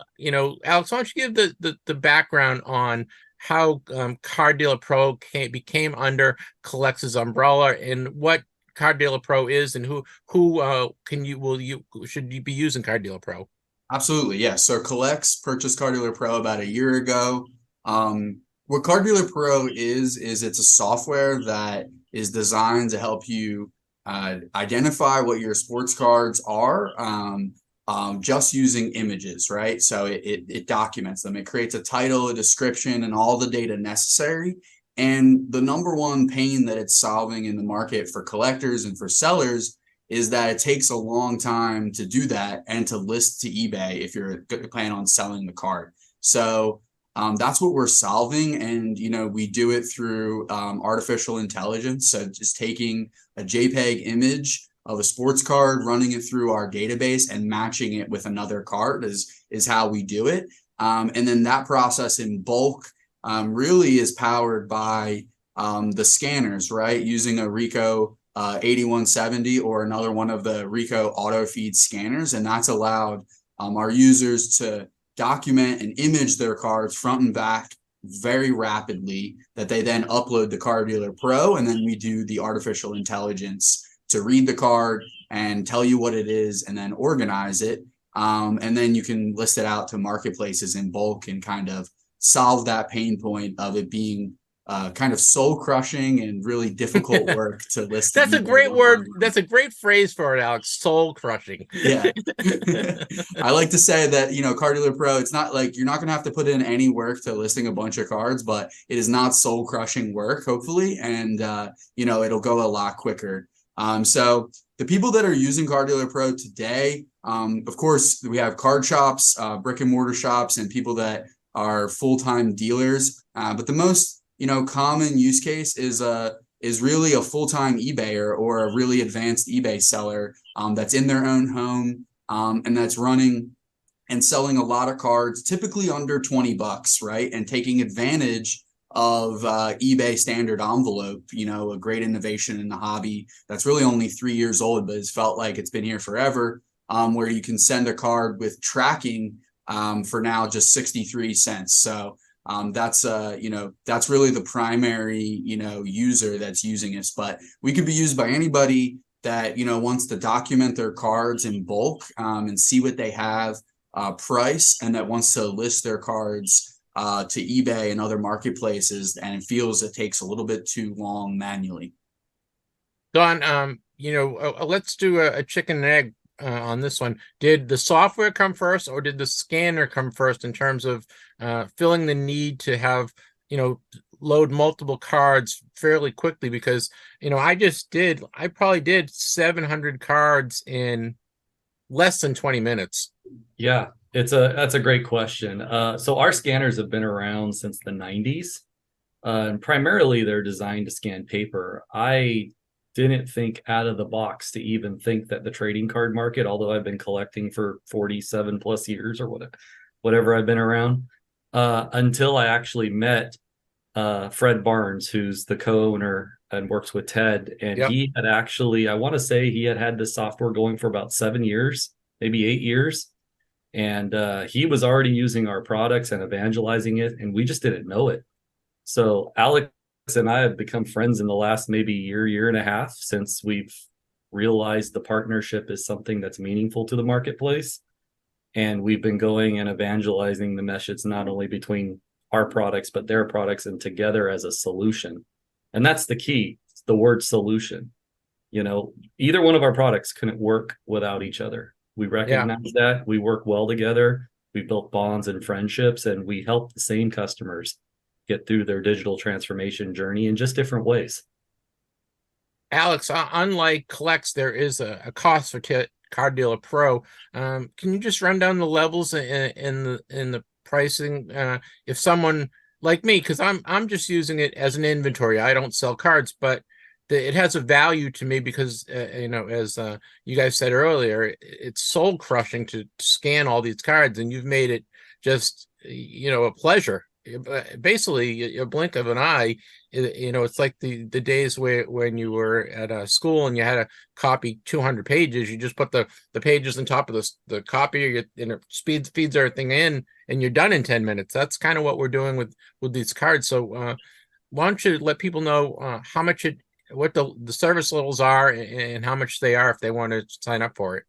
Alex, why don't you give the background on how Card Dealer Pro became under Collects' umbrella, and what Card Dealer Pro is, and who should you be using Card Dealer Pro? Absolutely, yeah. So Collects purchased Card Dealer Pro about a year ago. What Card Dealer Pro is it's a software that is designed to help you identify what your sports cards are just using images, right? So it documents them. It creates a title, a description, and all the data necessary. And the number one pain that it's solving in the market for collectors and for sellers is that it takes a long time to do that and to list to eBay if you're planning on selling the card. So that's what we're solving. And, we do it through artificial intelligence. So just taking a JPEG image of a sports card, running it through our database and matching it with another card is how we do it. And then that process in bulk really is powered by the scanners, right? Using a Ricoh 8170 or another one of the Ricoh auto feed scanners. And that's allowed our users to document and image their cards front and back very rapidly, that they then upload to Card Dealer Pro, and then we do the artificial intelligence to read the card and tell you what it is and then organize it. And then you can list it out to marketplaces in bulk and kind of solve that pain point of it being kind of soul crushing and really difficult work to list. That's a great word. That's a great phrase for it, Alex. Soul crushing. Yeah. I like to say that, Card Dealer Pro, it's not like you're not going to have to put in any work to listing a bunch of cards, but it is not soul crushing work, hopefully. And, it'll go a lot quicker. So the people that are using Card Dealer Pro today, of course, we have card shops, brick and mortar shops, and people that are full-time dealers. But the most common use case is really a full-time eBayer or a really advanced eBay seller that's in their own home and that's running and selling a lot of cards, typically under $20, right? And taking advantage of eBay standard envelope, a great innovation in the hobby that's really only 3 years old, but it's felt like it's been here forever, where you can send a card with tracking for now just 63 cents. So that's really the primary, user that's using this, but we could be used by anybody that, wants to document their cards in bulk and see what they have price, and that wants to list their cards to eBay and other marketplaces and feels it takes a little bit too long manually. Don, let's do a chicken and egg on this one. Did the software come first, or did the scanner come first in terms of filling the need to have, load multiple cards fairly quickly? Because, I probably did 700 cards in less than 20 minutes. Yeah, that's a great question. So our scanners have been around since the 90s, and primarily they're designed to scan paper. I didn't think out of the box to even think that the trading card market, although I've been collecting for 47 plus years or whatever I've been around, until I actually met Fred Barnes, who's the co-owner and works with Ted. And Yep. He had actually, I want to say he had this software going for about 7 years, maybe 8 years. And he was already using our products and evangelizing it, and we just didn't know it. So Alex and I have become friends in the last maybe year and a half, since we've realized the partnership is something that's meaningful to the marketplace. And we've been going and evangelizing the message not only between our products, but their products, and together as a solution. And that's the key. It's the word solution. Either one of our products couldn't work without each other. We recognize that. We work well together. We built bonds and friendships, and we help the same customers get through their digital transformation journey in just different ways. Alex, unlike Collects, there is a cost for Card Dealer Pro. Can you just run down the levels in the pricing? If someone like me, because I'm just using it as an inventory, I don't sell cards, but it has a value to me because, as you guys said earlier, it's soul crushing to scan all these cards, and you've made it just, a pleasure. Basically, a blink of an eye. It's like the days when you were at school and you had to copy 200 pages. You just put the pages on top of the copier, and it feeds everything in, and you're done in 10 minutes. That's kind of what we're doing with these cards. So why don't you let people know what the service levels are and how much they are if they want to sign up for it?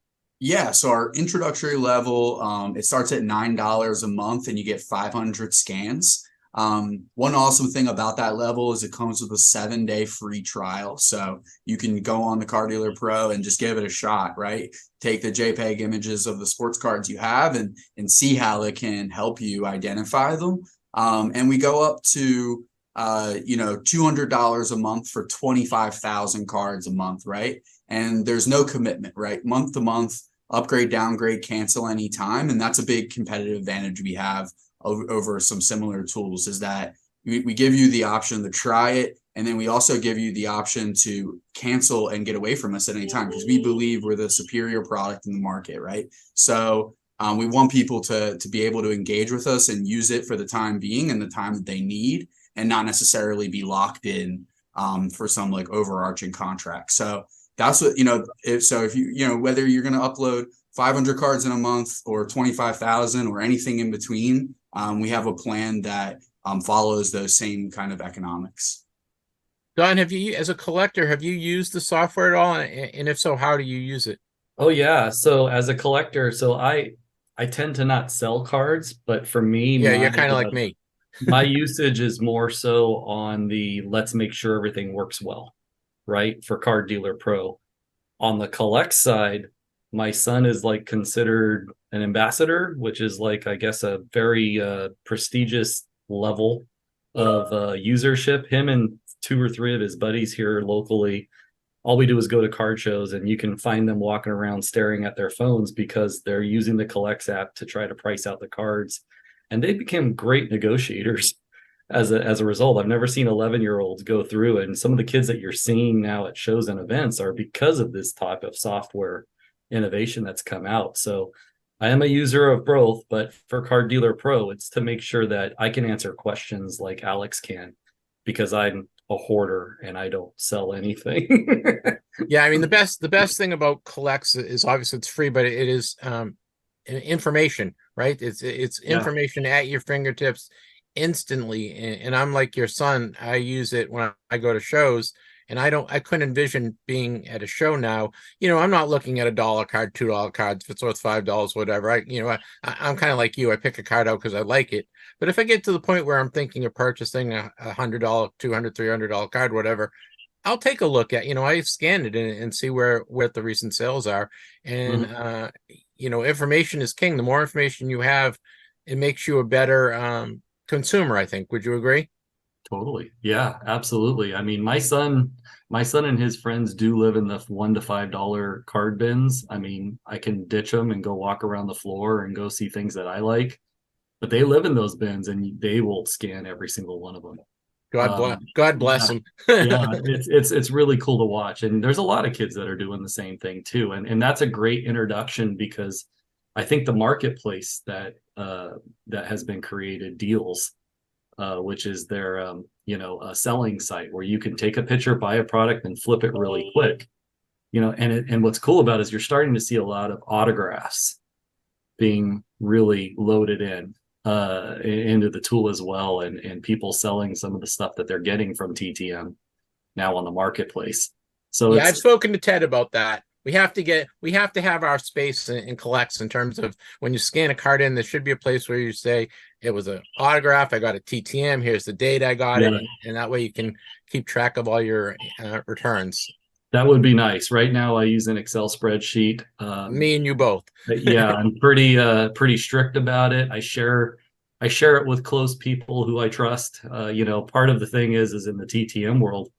Yeah, so our introductory level, it starts at $9 a month, and you get 500 scans. One awesome thing about that level is it comes with a 7-day free trial. So you can go on the Card Dealer Pro and just give it a shot, right? Take the JPEG images of the sports cards you have and see how it can help you identify them. And we go up to $200 a month for 25,000 cards a month, right? And there's no commitment, right? Month to month, upgrade, downgrade, cancel anytime. And that's a big competitive advantage we have over some similar tools, is that we give you the option to try it. And then we also give you the option to cancel and get away from us at any time, because we believe we're the superior product in the market, right? So we want people to be able to engage with us and use it for the time being and the time that they need, and not necessarily be locked in for some like overarching contract. So that's what, if you, whether you're going to upload 500 cards in a month or 25,000 or anything in between, we have a plan that follows those same kind of economics. Don, as a collector, have you used the software at all? And if so, how do you use it? Oh yeah. So as a collector, I tend to not sell cards, but for me, Yeah, you're kind of like me. my usage is more so on the let's make sure everything works well, right? For Card Dealer Pro. On the collect side, my son is like considered an ambassador, which is like, I guess, a very prestigious level of usership. Him and two or three of his buddies here locally, all we do is go to card shows and you can find them walking around staring at their phones because they're using the Collects app to try to price out the cards. And they became great negotiators as a result. I've never seen 11-year-olds go through, and some of the kids that you're seeing now at shows and events are because of this type of software innovation that's come out. So I am a user of both, but for Card Dealer Pro, it's to make sure that I can answer questions like Alex can, because I'm a hoarder and I don't sell anything. Yeah, I mean the best thing about Collects is obviously it's free, but it is information, right? It's information at your fingertips instantly. And I'm like your son. I use it when I go to shows, and I couldn't envision being at a show now. I'm not looking at $1 card, $2 cards. If it's worth $5, whatever. I'm kind of like you. I pick a card out because I like it. But if I get to the point where I'm thinking of purchasing a $100, $200, $300 card, whatever, I'll take a look at, I've scanned it and see where the recent sales are. And, information is king. The more information you have, it makes you a better consumer, I think. Would you agree? Totally. Yeah, absolutely. I mean, my son and his friends do live in the $1 to $5 card bins. I mean, I can ditch them and go walk around the floor and go see things that I like, but they live in those bins and they will scan every single one of them. God bless them. Yeah, it's really cool to watch. And there's a lot of kids that are doing the same thing too. And that's a great introduction, because I think the marketplace that has been created, Deals, which is their a selling site where you can take a picture, buy a product, and flip it really quick. And what's cool about it is you're starting to see a lot of autographs being really loaded into the tool as well, and people selling some of the stuff that they're getting from TTM now on the marketplace. So yeah, I've spoken to Ted about that. We have to have our space in Collects, in terms of when you scan a card in, there should be a place where you say it was an autograph. I got a TTM. Here's the date I got it. And that way you can keep track of all your returns. That would be nice. Right now I use an Excel spreadsheet. Me and you both. Yeah, I'm pretty strict about it. I share it with close people who I trust. Part of the thing is in the TTM world,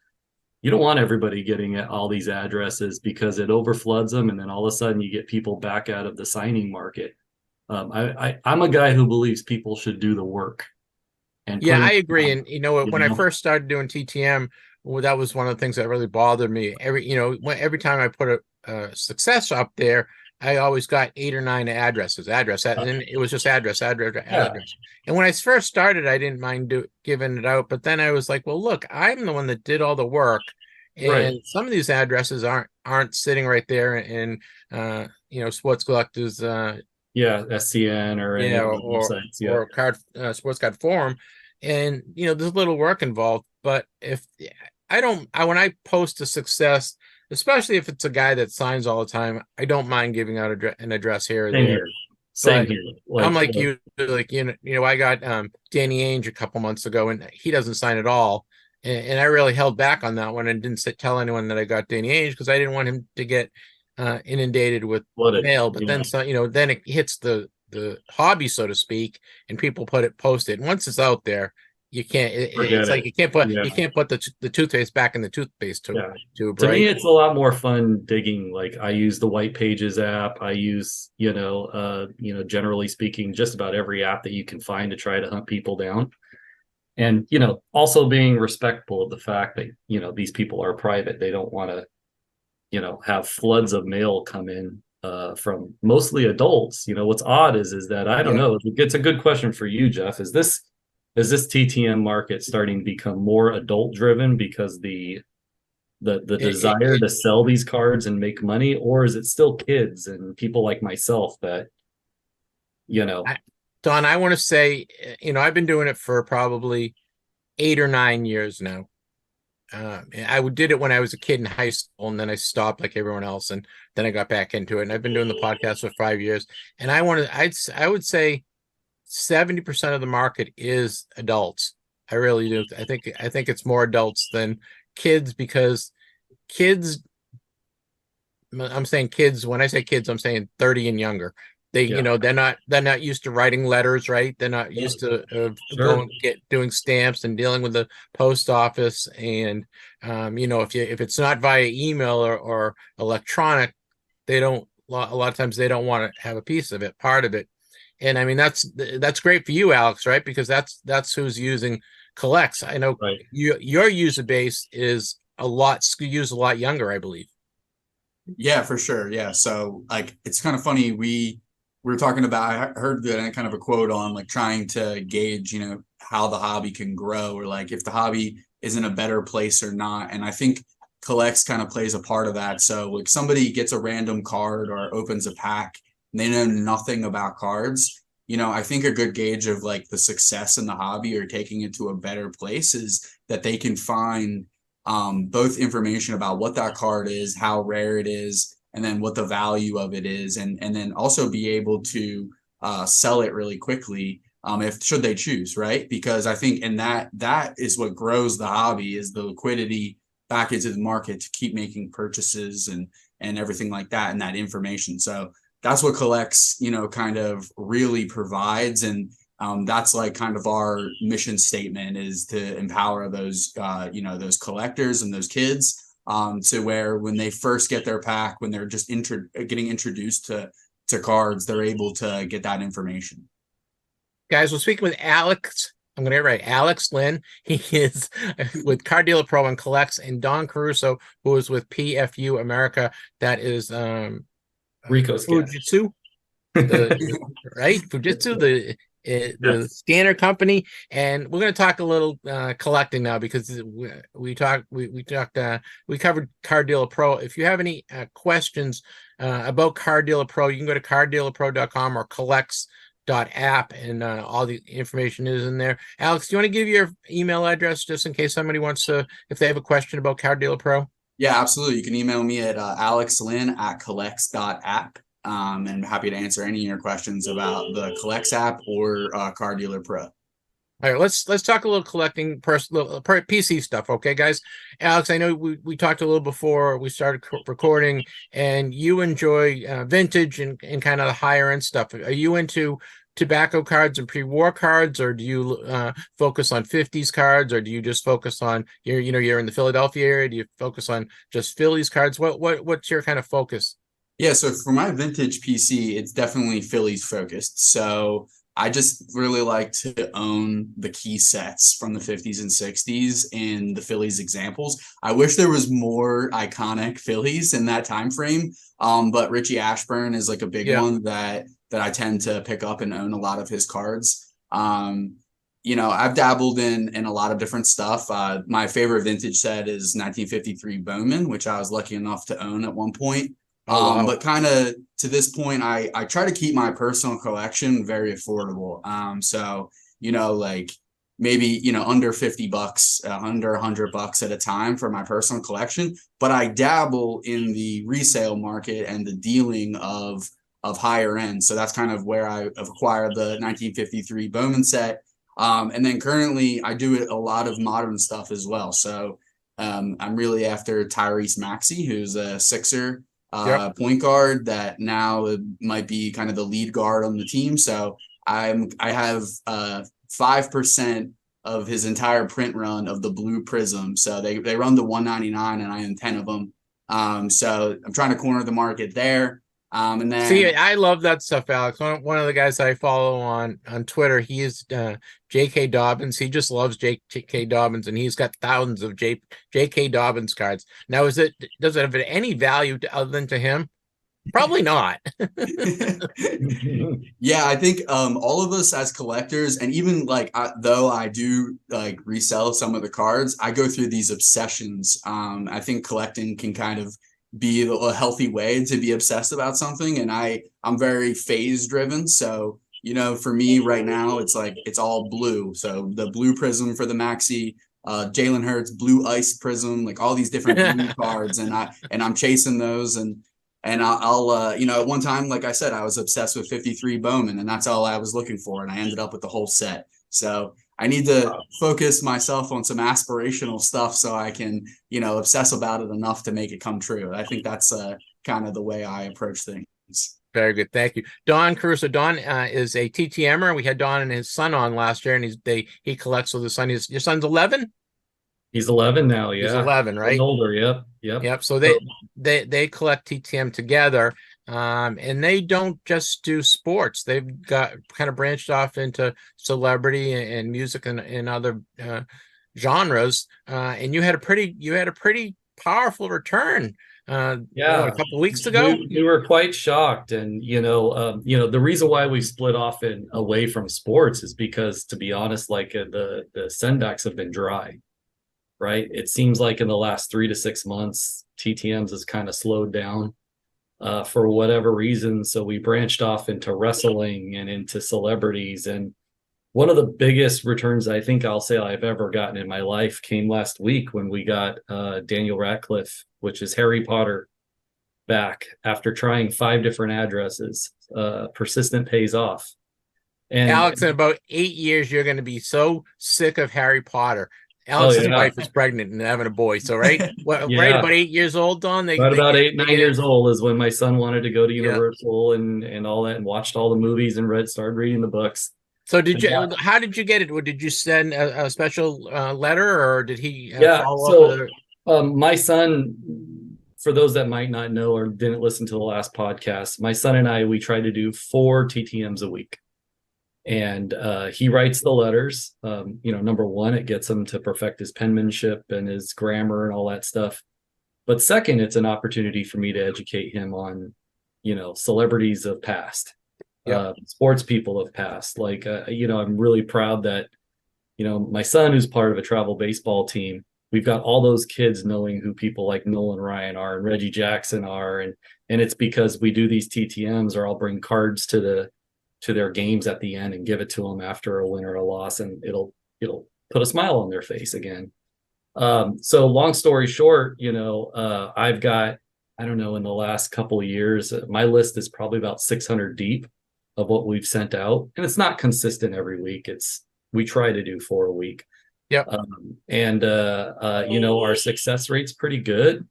you don't want everybody getting at all these addresses because it overfloods them, and then all of a sudden you get people back out of the signing market. I'm a guy who believes people should do the work. And I agree. And when I first started doing TTM, well, that was one of the things that really bothered me. Every time I put a success up there, I always got 8 or 9 addresses, and it was just address. And when I first started, I didn't mind giving it out, but then I was like, well, look, I'm the one that did all the work, and some of these addresses aren't sitting right there in Sports Collectors, SCN or card Sports Card Forum, and there's a little work involved. But if when I post a success, especially if it's a guy that signs all the time, I don't mind giving out an address here or there. Same here. I'm like you, I got Danny Ainge a couple months ago, and he doesn't sign at all, and I really held back on that one and didn't tell anyone that I got Danny Ainge because I didn't want him to get inundated with mail. But then then it hits the hobby, so to speak, and people post it. And once it's out there, you can't. It's like you can't put the toothpaste back in the toothpaste tube. To me, it's a lot more fun digging. Like I use the White Pages app. I use generally speaking, just about every app that you can find to try to hunt people down. And also being respectful of the fact that these people are private. They don't want to have floods of mail come in from mostly adults. What's odd is that I don't know. It's a good question for you, Jeff. Is this TTM market starting to become more adult driven because the desire to sell these cards and make money, or is it still kids and people like myself that Don, I want to say, I've been doing it for probably 8 or 9 years now. I did it when I was a kid in high school, and then I stopped like everyone else, and then I got back into it. And I've been doing the podcast for 5 years, and I would say 70% of the market is adults. I really do. I think it's more adults than kids, because kids, I'm saying kids, when I say kids, I'm saying 30 and younger. They, Yeah. they're not used to writing letters, right? They're not used to Sure. doing stamps and dealing with the post office. And if it's not via email or electronic, they don't, a lot of times they don't want to have a piece of it, part of it. And I mean, that's great for you, Alex, right? Because that's who's using collects. I know Right. your user base is skews a lot younger, I believe. Yeah, for sure. Yeah. So like, it's kind of funny. We were talking about, I heard that kind of a quote on like trying to gauge, how the hobby can grow, or like if the hobby is in a better place or not. And I think collects kind of plays a part of that. So like somebody gets a random card or opens a pack and they know nothing about cards. I think a good gauge of like the success in the hobby or taking it to a better place is that they can find both information about what that card is, how rare it is, and then what the value of it is, and then also be able to sell it really quickly if should they choose, right? Because I think that is what grows the hobby, is the liquidity back into the market to keep making purchases and everything like that, and that information. So that's what collects, kind of really provides. And that's like kind of our mission statement, is to empower those, those collectors and those kids to where when they first get their pack, when they're just getting introduced to cards, they're able to get that information. Guys, we're speaking with Alex. I'm going to get it right. Alex Lynn. He is with Card Dealer Pro and collects, and Don Caruso, who is with PFU America. That is Rico scanner. Fujitsu, right? Fujitsu, the scanner company. And we're going to talk a little collecting now, because we covered Card Dealer Pro. If you have any questions about Card Dealer Pro, you can go to carddealerpro.com or collects.app, and all the information is in there. Alex, do you want to give your email address just in case somebody wants to, if they have a question about Card Dealer Pro? Yeah, absolutely. You can email me at alexlynn@collects.app. And happy to answer any of your questions about the Collects app or Card Dealer Pro. All right, let's talk a little collecting, personal PC stuff, okay, guys? Alex, I know we talked a little before we started recording, and you enjoy vintage and kind of the higher end stuff. Are you into tobacco cards and pre-war cards, or do you focus on 50s cards, or do you just focus on you're in the Philadelphia area? Do you focus on just Phillies cards? What's your kind of focus? Yeah, so for my vintage PC, it's definitely Phillies focused. So I just really like to own the key sets from the 50s and 60s in the Phillies examples. I wish there was more iconic Phillies in that time frame. But Richie Ashburn is like a big one that I tend to pick up and own a lot of his cards. I've dabbled in a lot of different stuff. My favorite vintage set is 1953 Bowman, which I was lucky enough to own at one point. Wow. But kind of to this point, I try to keep my personal collection very affordable. So, like maybe, under $50, under $100 at a time for my personal collection, but I dabble in the resale market and the dealing of higher end. So that's kind of where I've acquired the 1953 Bowman set. And then currently I do a lot of modern stuff as well. So I'm really after Tyrese Maxey, who's a Sixer point guard that now might be kind of the lead guard on the team. So I have 5% of his entire print run of the blue prism. So they run the 199 and I own 10 of them. So I'm trying to corner the market there. And then see, I love that stuff, Alex. One of the guys I follow on Twitter, he is J.K. Dobbins. He just loves J.K. Dobbins, and he's got thousands of J.K. Dobbins cards. Now, does it have any value other than to him? Probably not. Yeah, I think all of us as collectors, and even though I do like resell some of the cards, I go through these obsessions. I think collecting can kind of be a healthy way to be obsessed about something, and I'm very phase driven. So for me right now, it's all blue. So the blue prism for the Maxi, Jalen Hurts blue ice prism, like all these different blue cards, and I'm chasing those, and I'll you know, at one time, like I said, I was obsessed with 53 Bowman, and that's all I was looking for, and I ended up with the whole set. So I need to focus myself on some aspirational stuff so I can, you know, obsess about it enough to make it come true. I think that's kind of the way I approach things. Very good. Thank you. Don Caruso. Don is a TTMer. We had Don and his son on last year, and he collects with his son. Your son's 11? He's 11 now. Yeah. He's 11, right? He's older. Yep. Yep. So they collect TTM together. And they don't just do sports. They've got kind of branched off into celebrity and music and other genres. And you had a pretty powerful return. A couple of weeks ago. We were quite shocked, and the reason why we split off and away from sports is because, to be honest, like the sendbacks have been dry, right? It seems like in the last 3 to 6 months, TTMs has kind of slowed down for whatever reason. So we branched off into wrestling and into celebrities, and one of the biggest returns I think I'll say I've ever gotten in my life came last week when we got Daniel Radcliffe, which is Harry Potter, back after trying 5 different addresses. Persistent pays off. And Alex, in about 8 years, you're going to be so sick of Harry Potter. Alex's wife is pregnant and having a boy. So, right? Right about 8 years old, Don? About 8, 9 years old is when my son wanted to go to Universal and all that, and watched all the movies and started reading the books. So how did you get it? Did you send a special letter, or did he follow up? My son, for those that might not know or didn't listen to the last podcast, my son and I, we try to do 4 TTMs a week. And he writes the letters. Number one, it gets him to perfect his penmanship and his grammar and all that stuff. But second, it's an opportunity for me to educate him on, celebrities of past. Sports people have passed. Like, I'm really proud that, my son, who's part of a travel baseball team, we've got all those kids knowing who people like Nolan Ryan are and Reggie Jackson are. And it's because we do these TTMs, or I'll bring cards to their games at the end and give it to them after a win or a loss. And it'll put a smile on their face again. So long story short, I've got, I don't know, in the last couple of years, my list is probably about 600 deep of what we've sent out, and it's not consistent every week. We try to do 4 a week. Yep. Our success rate's pretty good.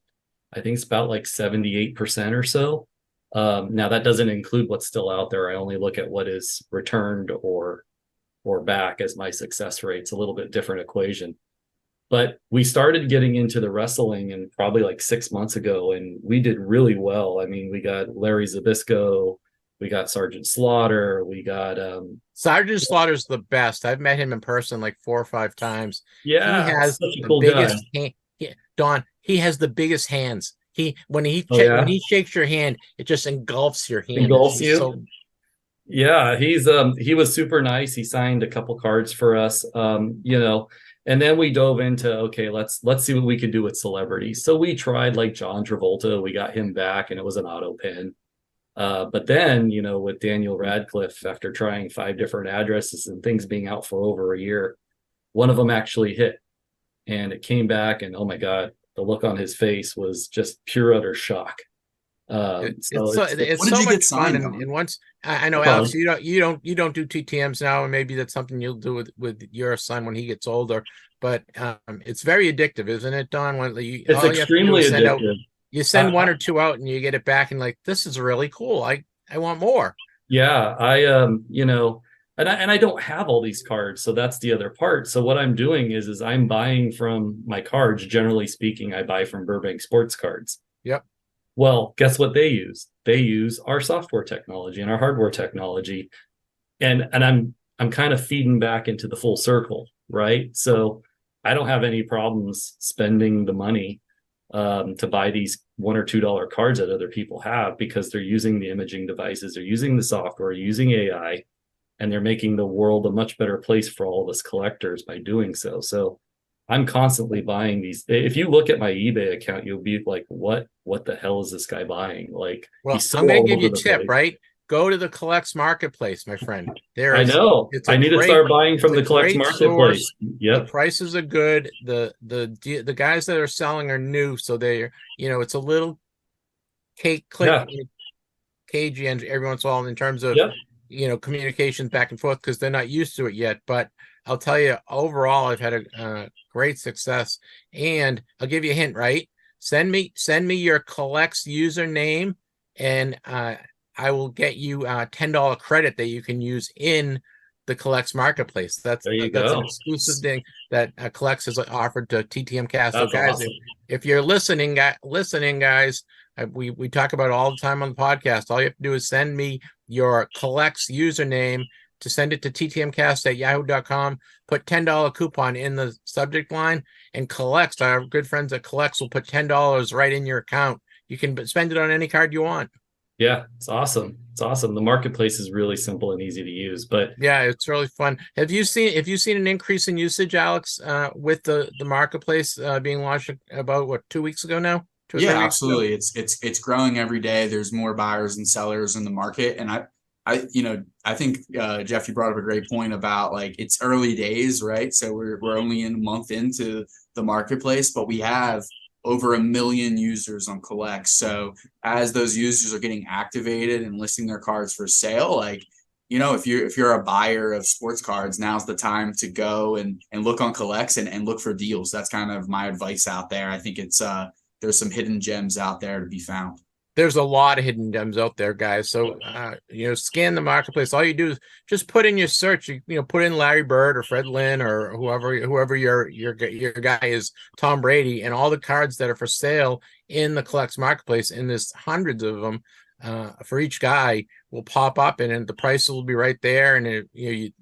I think it's about like 78% or so. Now that doesn't include what's still out there. I only look at what is returned or back as my success rate. It's a little bit different equation. But we started getting into the wrestling and probably like 6 months ago, and we did really well. I mean, we got Larry Zbyszko, we got Sergeant Slaughter. We got Sergeant Slaughter's the best. I've met him in person like 4 or 5 times. Yeah, he has the cool biggest hand. Don, he has the biggest hands. When he shakes your hand, it just engulfs your hand. Engulfs you. Yeah, he was super nice. He signed a couple cards for us. And then we dove into, okay, let's see what we could do with celebrities. So we tried like John Travolta. We got him back, and it was an auto pen. But then, with Daniel Radcliffe, after trying 5 different addresses and things being out for over a year, one of them actually hit, and it came back, and oh my God, the look on his face was just pure utter shock. It's so much fun. And once I know, Alex, you don't do TTMs now, and maybe that's something you'll do with your son when he gets older. But it's very addictive, isn't it, Don? It's extremely addictive. You send 1 or 2 out, and you get it back, and like, this is really cool. I want more. Yeah, and I don't have all these cards, so that's the other part. So what I'm doing is I'm buying from my cards. Generally speaking, I buy from Burbank Sports Cards. Yep. Well, guess what they use? They use our software technology and our hardware technology, and I'm kind of feeding back into the full circle, right? So I don't have any problems spending the money to buy these $1 or $2 cards that other people have, because they're using the imaging devices, they're using the software, using AI, and they're making the world a much better place for all of us collectors by doing so. So I'm constantly buying these. If you look at my eBay account, you'll be like, what the hell is this guy buying? Like, well, I'm going to give you a tip, right? go to the Collects Marketplace, my friend. I know. I need to start buying from the Collects Marketplace. Yep. The prices are good. The guys that are selling are new, so they're, it's a little cagey and every once in a while in terms of communications back and forth because they're not used to it yet. But I'll tell you, overall, I've had a great success. And I'll give you a hint, right? Send me your Collects username, and I will get you $10 credit that you can use in the Collects Marketplace. That's an exclusive thing that Collects has offered to TTMcast. So guys, awesome. if you're listening, guys, we talk about it all the time on the podcast. All you have to do is send me your Collects username to send it to ttmcast@yahoo.com. Put $10 coupon in the subject line, and Collects, our good friends at Collects, will put $10 right in your account. You can spend it on any card you want. Yeah, it's awesome. It's awesome. The marketplace is really simple and easy to use, but yeah, it's really fun. Have you seen an increase in usage, Alex, with the marketplace being launched about 2 weeks ago now? Yeah, absolutely. It's growing every day. There's more buyers and sellers in the market, and I think Jeff, you brought up a great point about like it's early days, right? So we're only in a month into the marketplace, but we have over 1 million users on Collect. So as those users are getting activated and listing their cards for sale, like, if you're a buyer of sports cards, now's the time to go and look on Collects and look for deals. That's kind of my advice out there. I think it's there's some hidden gems out there to be found. There's a lot of hidden gems out there, guys. So, scan the marketplace. All you do is just put in your search. Put in Larry Bird or Fred Lynn or whoever your guy is, Tom Brady, and all the cards that are for sale in the Collects Marketplace. And there's hundreds of them for each guy will pop up, and the price will be right there. And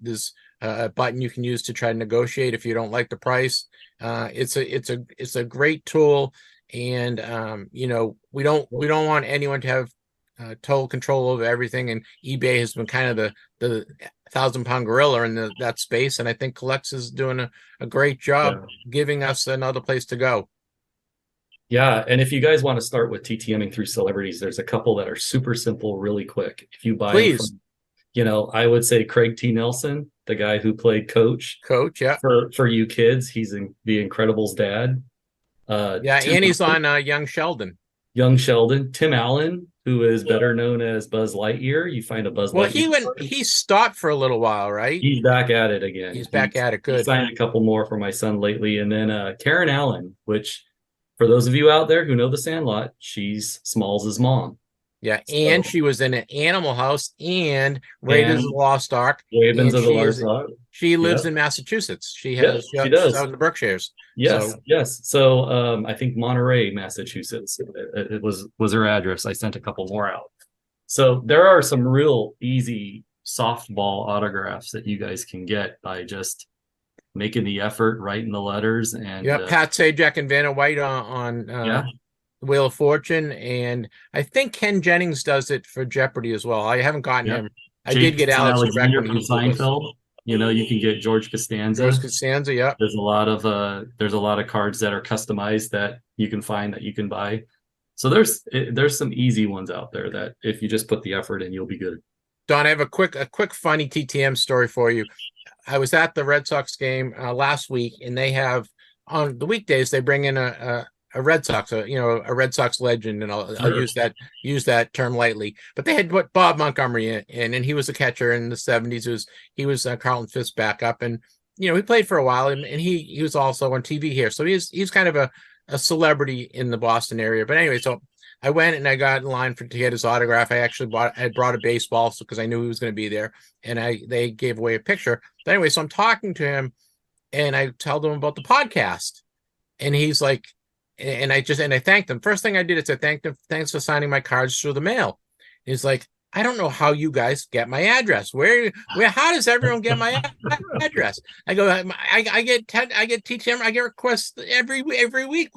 there's a button you can use to try to negotiate if you don't like the price. It's a great tool. And we don't want anyone to have total control over everything. And eBay has been kind of the 1,000-pound gorilla in that space. And I think Collects is doing a great job giving us another place to go. Yeah, and if you guys want to start with TTMing through celebrities, there's a couple that are super simple, really quick. If you buy them from, I would say Craig T. Nelson, the guy who played Coach. Yeah. For you kids, he's The Incredibles dad. And he's on Young Sheldon. Tim Allen, who is better known as Buzz Lightyear. You find a Buzz Lightyear. He stopped for a little while, right? He's back at it again. He's back at it. Good. He signed a couple more for my son lately. And then Karen Allen, which for those of you out there who know The Sandlot, she's Smalls' mom. Yeah, and she was in an Animal House and Raiders of the Lost Ark. Ravens of the Lost Ark. She lives in Massachusetts. She does. Out in the Berkshires. Yes. So I think Monterey, Massachusetts. It was her address. I sent a couple more out. So there are some real easy softball autographs that you guys can get by just making the effort, writing the letters, and Pat Sajak and Vanna White on Wheel of Fortune, and I think Ken Jennings does it for Jeopardy as well. I haven't gotten him. I did get Alex Alexander from Seinfeld. You can get George Costanza. Yeah. There's a lot of cards that are customized that you can find that you can buy. So there's some easy ones out there that if you just put the effort in, you'll be good. Don, I have a quick funny TTM story for you. I was at the Red Sox game last week, and they have on the weekdays they bring in a Red Sox, a Red Sox legend, and I'll use that term lightly. But they had put Bob Montgomery in, and he was a catcher in the 70s. He was Carlton Fisk's backup, and he played for a while, and he was also on TV here, so he's kind of a celebrity in the Boston area. But anyway, so I went and I got in line to get his autograph. I brought a baseball because I knew he was going to be there, and they gave away a picture. But anyway, so I'm talking to him, and I told him about the podcast, and he's like. And I thanked him. First thing I did is I thanked him. Thanks for signing my cards through the mail. He's like, I don't know how you guys get my address. How does everyone get my address? I go, I get TTM. I get requests every week.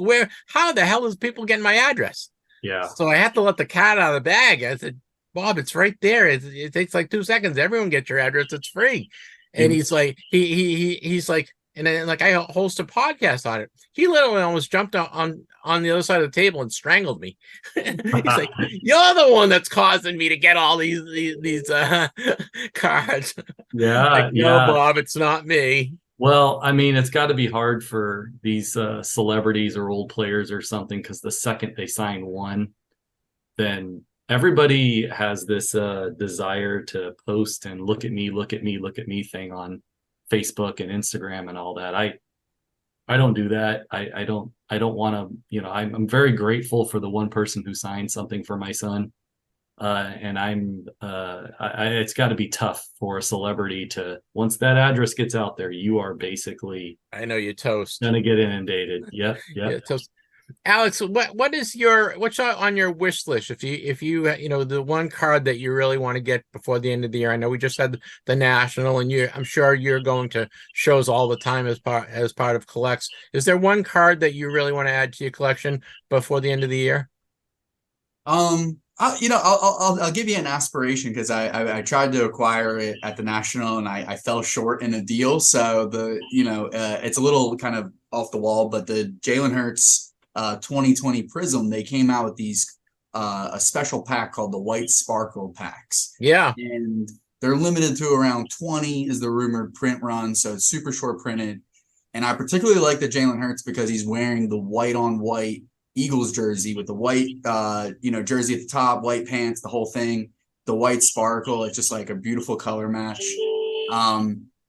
How the hell is people getting my address? Yeah. So I have to let the cat out of the bag. I said, Bob, it's right there. It takes like 2 seconds. Everyone gets your address. It's free. And he's like, he's like, and then like I host a podcast on it. He literally almost jumped on the other side of the table and strangled me. He's like, "You're the one that's causing me to get all these cards." Yeah, Like, no, yeah. Bob, it's not me. Well, I mean, it's got to be hard for these celebrities or old players or something, because the second they sign one, then everybody has this desire to post and look at me, look at me, look at me thing on Facebook and Instagram and all that. I don't do that. I don't want to, I'm very grateful for the one person who signed something for my son. And it's got to be tough for a celebrity to, once that address gets out there, you are basically I know you're toast. gonna get inundated. Yep. Yeah, toast. Alex, what's on your wish list? If you the one card that you really want to get before the end of the year. I know we just had the national, and I'm sure you're going to shows all the time as part of collects. Is there one card that you really want to add to your collection before the end of the year? I'll give you an aspiration, because I tried to acquire it at the national and I fell short in a deal. So it's a little kind of off the wall, but the Jalen Hurts 2020 Prism, they came out with these a special pack called the White Sparkle packs. Yeah, and they're limited to around 20 is the rumored print run, so it's super short printed. And I particularly like the Jalen Hurts because he's wearing the white on white Eagles jersey with the white jersey at the top, white pants, the whole thing, the white sparkle. It's just like a beautiful color match.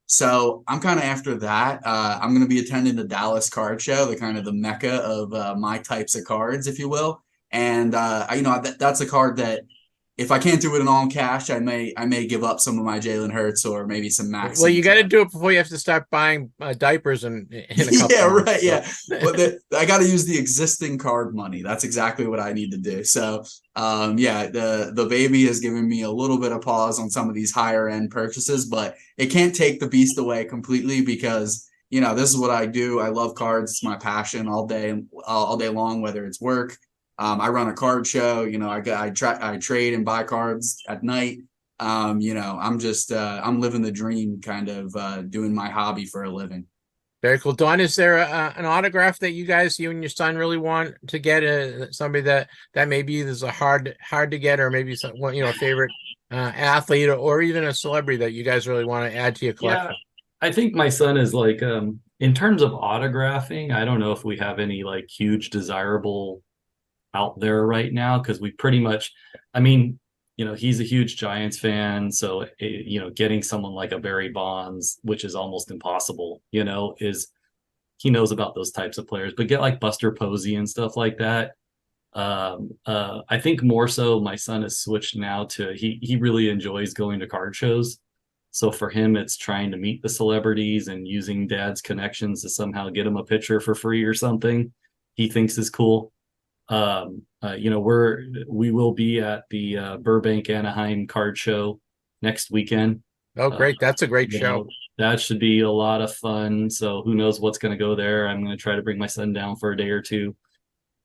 So I'm kind of after that. I'm going to be attending the Dallas Card Show, the kind of the mecca of my types of cards, if you will. And that's a card that if I can't do it in all cash, I may give up some of my Jalen Hurts or maybe some Max. Well, you got to do it before you have to start buying diapers in a couple yeah, months, right. So. Yeah, but I got to use the existing card money. That's exactly what I need to do. So, the baby has given me a little bit of pause on some of these higher end purchases, but it can't take the beast away completely, because this is what I do. I love cards. It's my passion all day long, whether it's work. I run a card show. I trade and buy cards at night. I'm living the dream, kind of doing my hobby for a living. Very cool. Dawn, is there an autograph that you and your son really want to get? Somebody that maybe is a hard to get, or maybe some, a favorite athlete, or even a celebrity that you guys really want to add to your collection? Yeah, I think my son is like, in terms of autographing, I don't know if we have any like huge desirable out there right now, because we pretty much, he's a huge Giants fan, so getting someone like a Barry Bonds, which is almost impossible, is, he knows about those types of players, but get like Buster Posey and stuff like that. I think more so my son has switched now to, he really enjoys going to card shows. So for him, it's trying to meet the celebrities and using dad's connections to somehow get him a picture for free or something he thinks is cool. We will be at the Burbank Anaheim card show next weekend. Oh, great. That's a great show. That should be a lot of fun. So who knows what's going to go there. I'm going to try to bring my son down for a day or two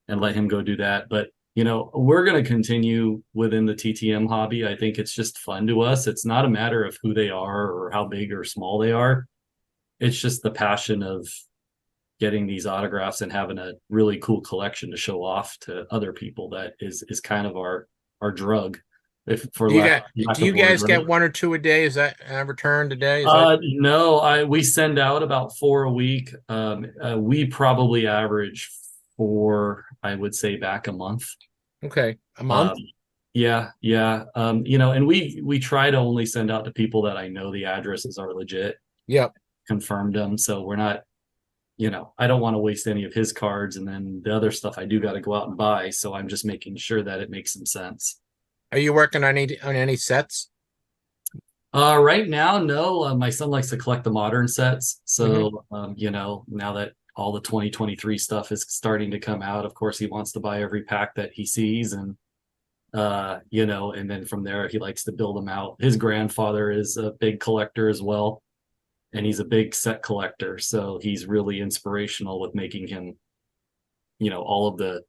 and let him go do that. But, we're going to continue within the TTM hobby. I think it's just fun to us. It's not a matter of who they are or how big or small they are. It's just the passion of getting these autographs and having a really cool collection to show off to other people. That is kind of our drug. Do you guys get one or two a day? Is that returned today? No, we send out about 4 a week. We probably average 4, I would say, back a month. Okay, a month. Yeah. And we try to only send out to people that I know the addresses are legit. Yep, confirmed them. So we're not, I don't want to waste any of his cards, and then the other stuff I do got to go out and buy. So I'm just making sure that it makes some sense. Are you working on any sets? Right now, no. My son likes to collect the modern sets. So, now that all the 2023 stuff is starting to come out, of course, he wants to buy every pack that he sees. And, and then from there, he likes to build them out. His grandfather is a big collector as well, and he's a big set collector. So he's really inspirational with making him, all of the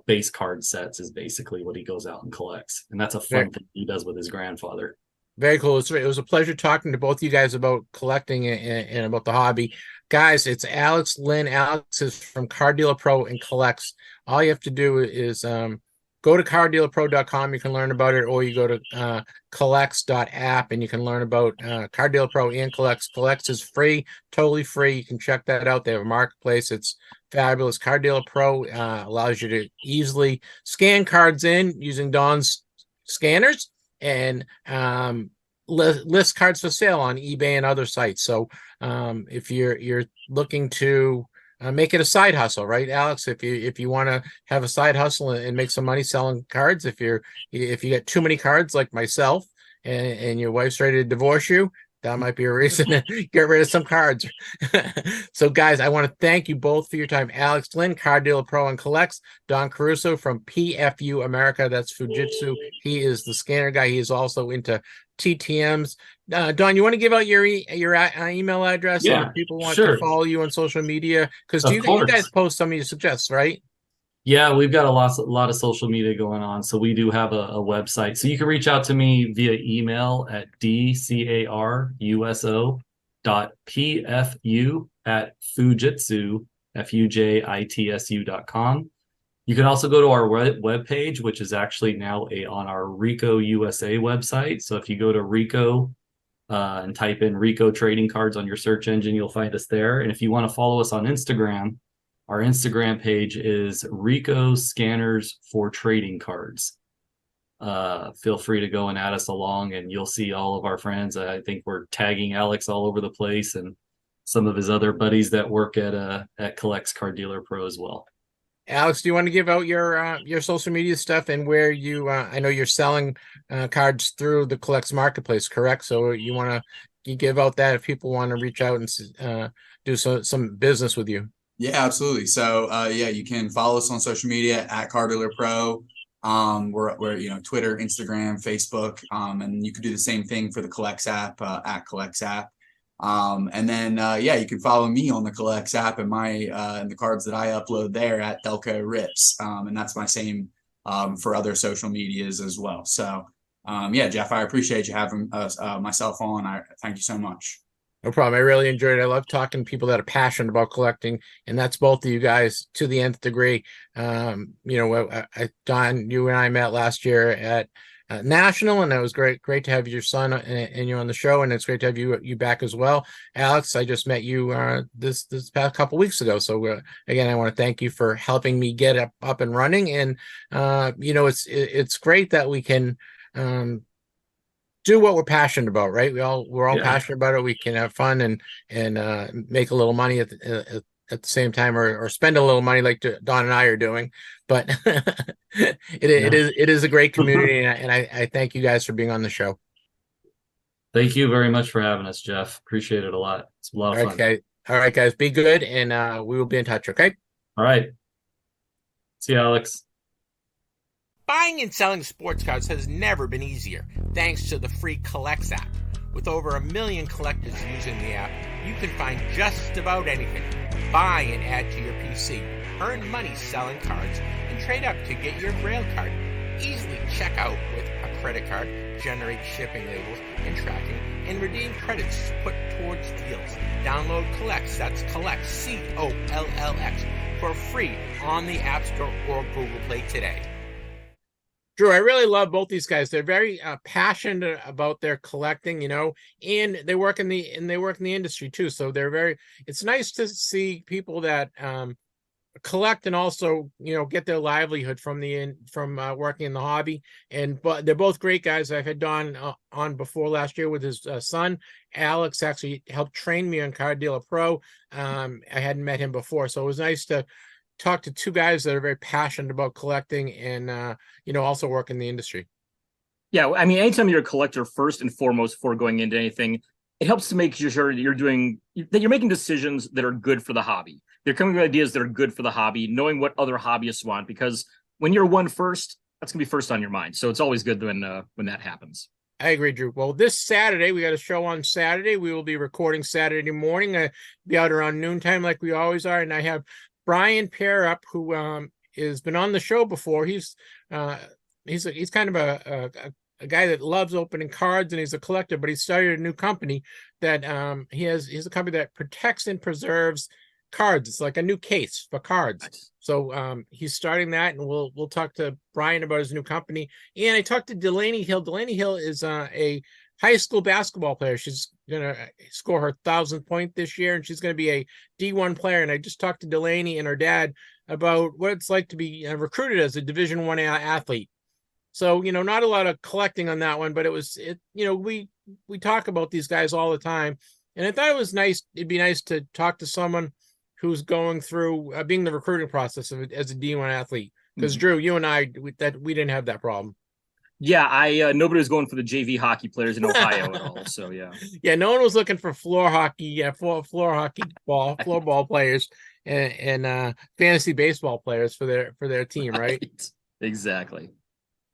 base card sets is basically what he goes out and collects. And that's a fun thing he does with his grandfather. Very cool. It was a pleasure talking to both you guys about collecting and about the hobby. Guys, it's Alex Lynn. Alex is from Car Dealer Pro and collects. All you have to do is go to cardealerpro.com. You can learn about it, or you go to collects.app and you can learn about Car Dealer Pro and collects. Collects is free, totally free. You can check that out. They have a marketplace. It's fabulous. Car Dealer Pro allows you to easily scan cards in using Don's scanners and list cards for sale on eBay and other sites. So if you're looking to make it a side hustle, right, Alex? If you want to have a side hustle and make some money selling cards, if you get too many cards like myself and your wife's ready to divorce you, that might be a reason to get rid of some cards. So, guys, I want to thank you both for your time. Alex Lynn, Car Dealer Pro and Collects. Don Caruso from PFU America. That's Fujitsu. He is the scanner guy. He is also into TTMs. Don, you want to give out your email address? Yeah, and if people want sure. to follow you on social media, because you course. guys post some of your suggests, right? Yeah, we've got a lot of social media going on. So we do have a website. So you can reach out to me via email at dcaruso.pfu@fujitsu, fujitsu.com. You can also go to our webpage, which is actually now on our Rico USA website. So if you go to Rico and type in Rico trading cards on your search engine, you'll find us there. And if you want to follow us on Instagram, our Instagram page is Rico Scanners for Trading Cards. Feel free to go and add us along, and you'll see all of our friends. I think we're tagging Alex all over the place, and some of his other buddies that work at Collects Car Dealer Pro as well. Alex, do you want to give out your social media stuff and where you? I know you're selling cards through the Collects marketplace, correct? So you give out that if people want to reach out and do some business with you. Yeah, absolutely. So you can follow us on social media at Car Dealer Pro. We're Twitter, Instagram, Facebook, and you can do the same thing for the Collects app at Collects app. And then you can follow me on the Collects app and and the cards that I upload there at Delco Rips, and that's my same for other social medias as well. So Jeff, I appreciate you having myself on. I thank you so much. No problem. I really enjoyed it. I love talking to people that are passionate about collecting, and that's both of you guys to the nth degree. Don, you and I met last year at National, and it was great to have your son and you on the show, and it's great to have you back as well. Alex, I just met you this past couple weeks ago, so again, I want to thank you for helping me get up and running, and it's great that we can do what we're passionate about, right? We're all passionate about it. We can have fun and make a little money at the same time, or spend a little money like Don and I are doing. But it is a great community, and I thank you guys for being on the show. Thank you very much for having us, Jeff. Appreciate it a lot. It's a lot of fun. Okay. All right, guys, be good, and we will be in touch. Okay. All right. See you, Alex. Buying and selling sports cards has never been easier, thanks to the free Collects app. With over 1 million collectors using the app, you can find just about anything. Buy and add to your PC, earn money selling cards, and trade up to get your Grail card. Easily check out with a credit card, generate shipping labels and tracking, and redeem credits put towards deals. Download Collects, that's Collects, COLLX, for free on the App Store or Google Play today. Drew, I really love both these guys. They're very passionate about their collecting, and they work in the industry too. So it's nice to see people that collect and also get their livelihood from working in the hobby. But they're both great guys. I've had Don on before last year with his son. Alex actually helped train me on Car Dealer Pro. I hadn't met him before, so it was nice to talk to two guys that are very passionate about collecting and also work in the industry. Yeah, I mean, anytime you're a collector, first and foremost, before going into anything, it helps to make sure that you're making decisions that are good for the hobby. They're coming up with ideas that are good for the hobby, knowing what other hobbyists want, because when you're one first, that's gonna be first on your mind. So it's always good when that happens. I agree, Drew. Well, this Saturday, we got a show on Saturday. We will be recording Saturday morning. Be out around noontime like we always are, and I have Brian Perup, who has been on the show before. He's kind of a a guy that loves opening cards, and he's a collector, but he started a new company that he's a company that protects and preserves cards. It's like a new case for cards. So he's starting that, and we'll talk to Brian about his new company. And I talked to Delaney Hill. Delaney Hill is a high school basketball player. She's gonna score her 1,000th point this year, and she's gonna be a D1 player. And I just talked to Delaney and her dad about what it's like to be recruited as a Division I athlete. So, not a lot of collecting on that one, but we talk about these guys all the time. And I thought it was nice. It'd be nice to talk to someone who's going through being the recruiting process as a D1 athlete. Because Drew, you and I, we didn't have that problem. Yeah, nobody was going for the JV hockey players in Ohio at all. So yeah, no one was looking for floor hockey, floor ball players, and fantasy baseball players for their team, right? Exactly.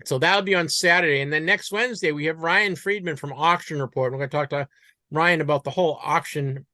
So that'll be on Saturday, and then next Wednesday we have Ryan Friedman from Auction Report. We're going to talk to Ryan about the whole auction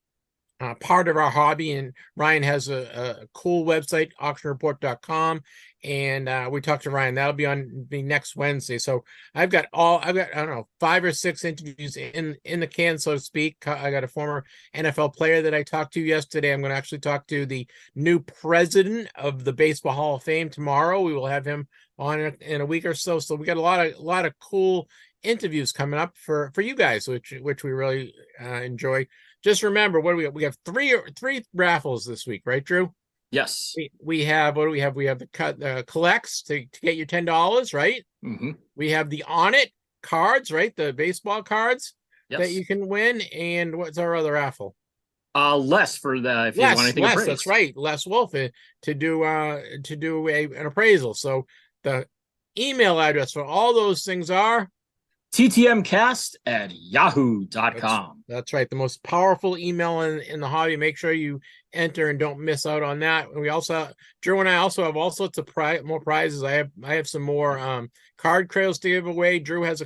part of our hobby, and Ryan has a cool website, auctionreport.com, and we talked to Ryan. That'll be on the next Wednesday. So I've got I don't know, 5 or 6 interviews in the can, so to speak. I got a former NFL player that I talked to yesterday. I'm going to actually talk to the new president of the Baseball Hall of Fame tomorrow. We will have him on in a week or so. So we got a lot of cool interviews coming up for you guys, which we really enjoy. Just remember, what do we have? Three raffles this week, right, Drew? Yes. We have, what do we have? We have the collects to get your $10, right? Mm-hmm. We have the On It cards, right? The baseball cards that you can win. And what's our other raffle? Les for the if you want anything appraised. That's right. Les Wolf to do an appraisal. So the email address for all those things are TTMcast@yahoo.com. That's right. The most powerful email in the hobby. Make sure you enter and don't miss out on that. And we also, Drew and I also have all sorts of more prizes. I have some more card cradles to give away. Drew has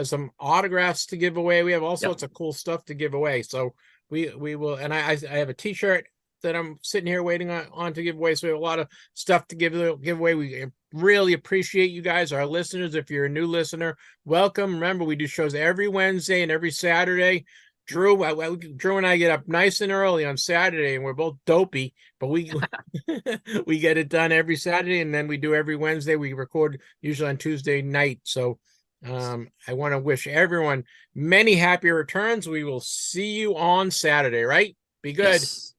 some autographs to give away. We have all sorts of cool stuff to give away. So we will, and I have a t-shirt that I'm sitting here waiting on to give away. So we have a lot of stuff to give away. We really appreciate you guys, our listeners. If you're a new listener, welcome. Remember, we do shows every Wednesday and every Saturday. Drew and I get up nice and early on Saturday, and we're both dopey, but we we get it done every Saturday, and then we do every Wednesday. We record usually on Tuesday night. So I want to wish everyone many happy returns. We will see you on Saturday, right? Be good. Yes.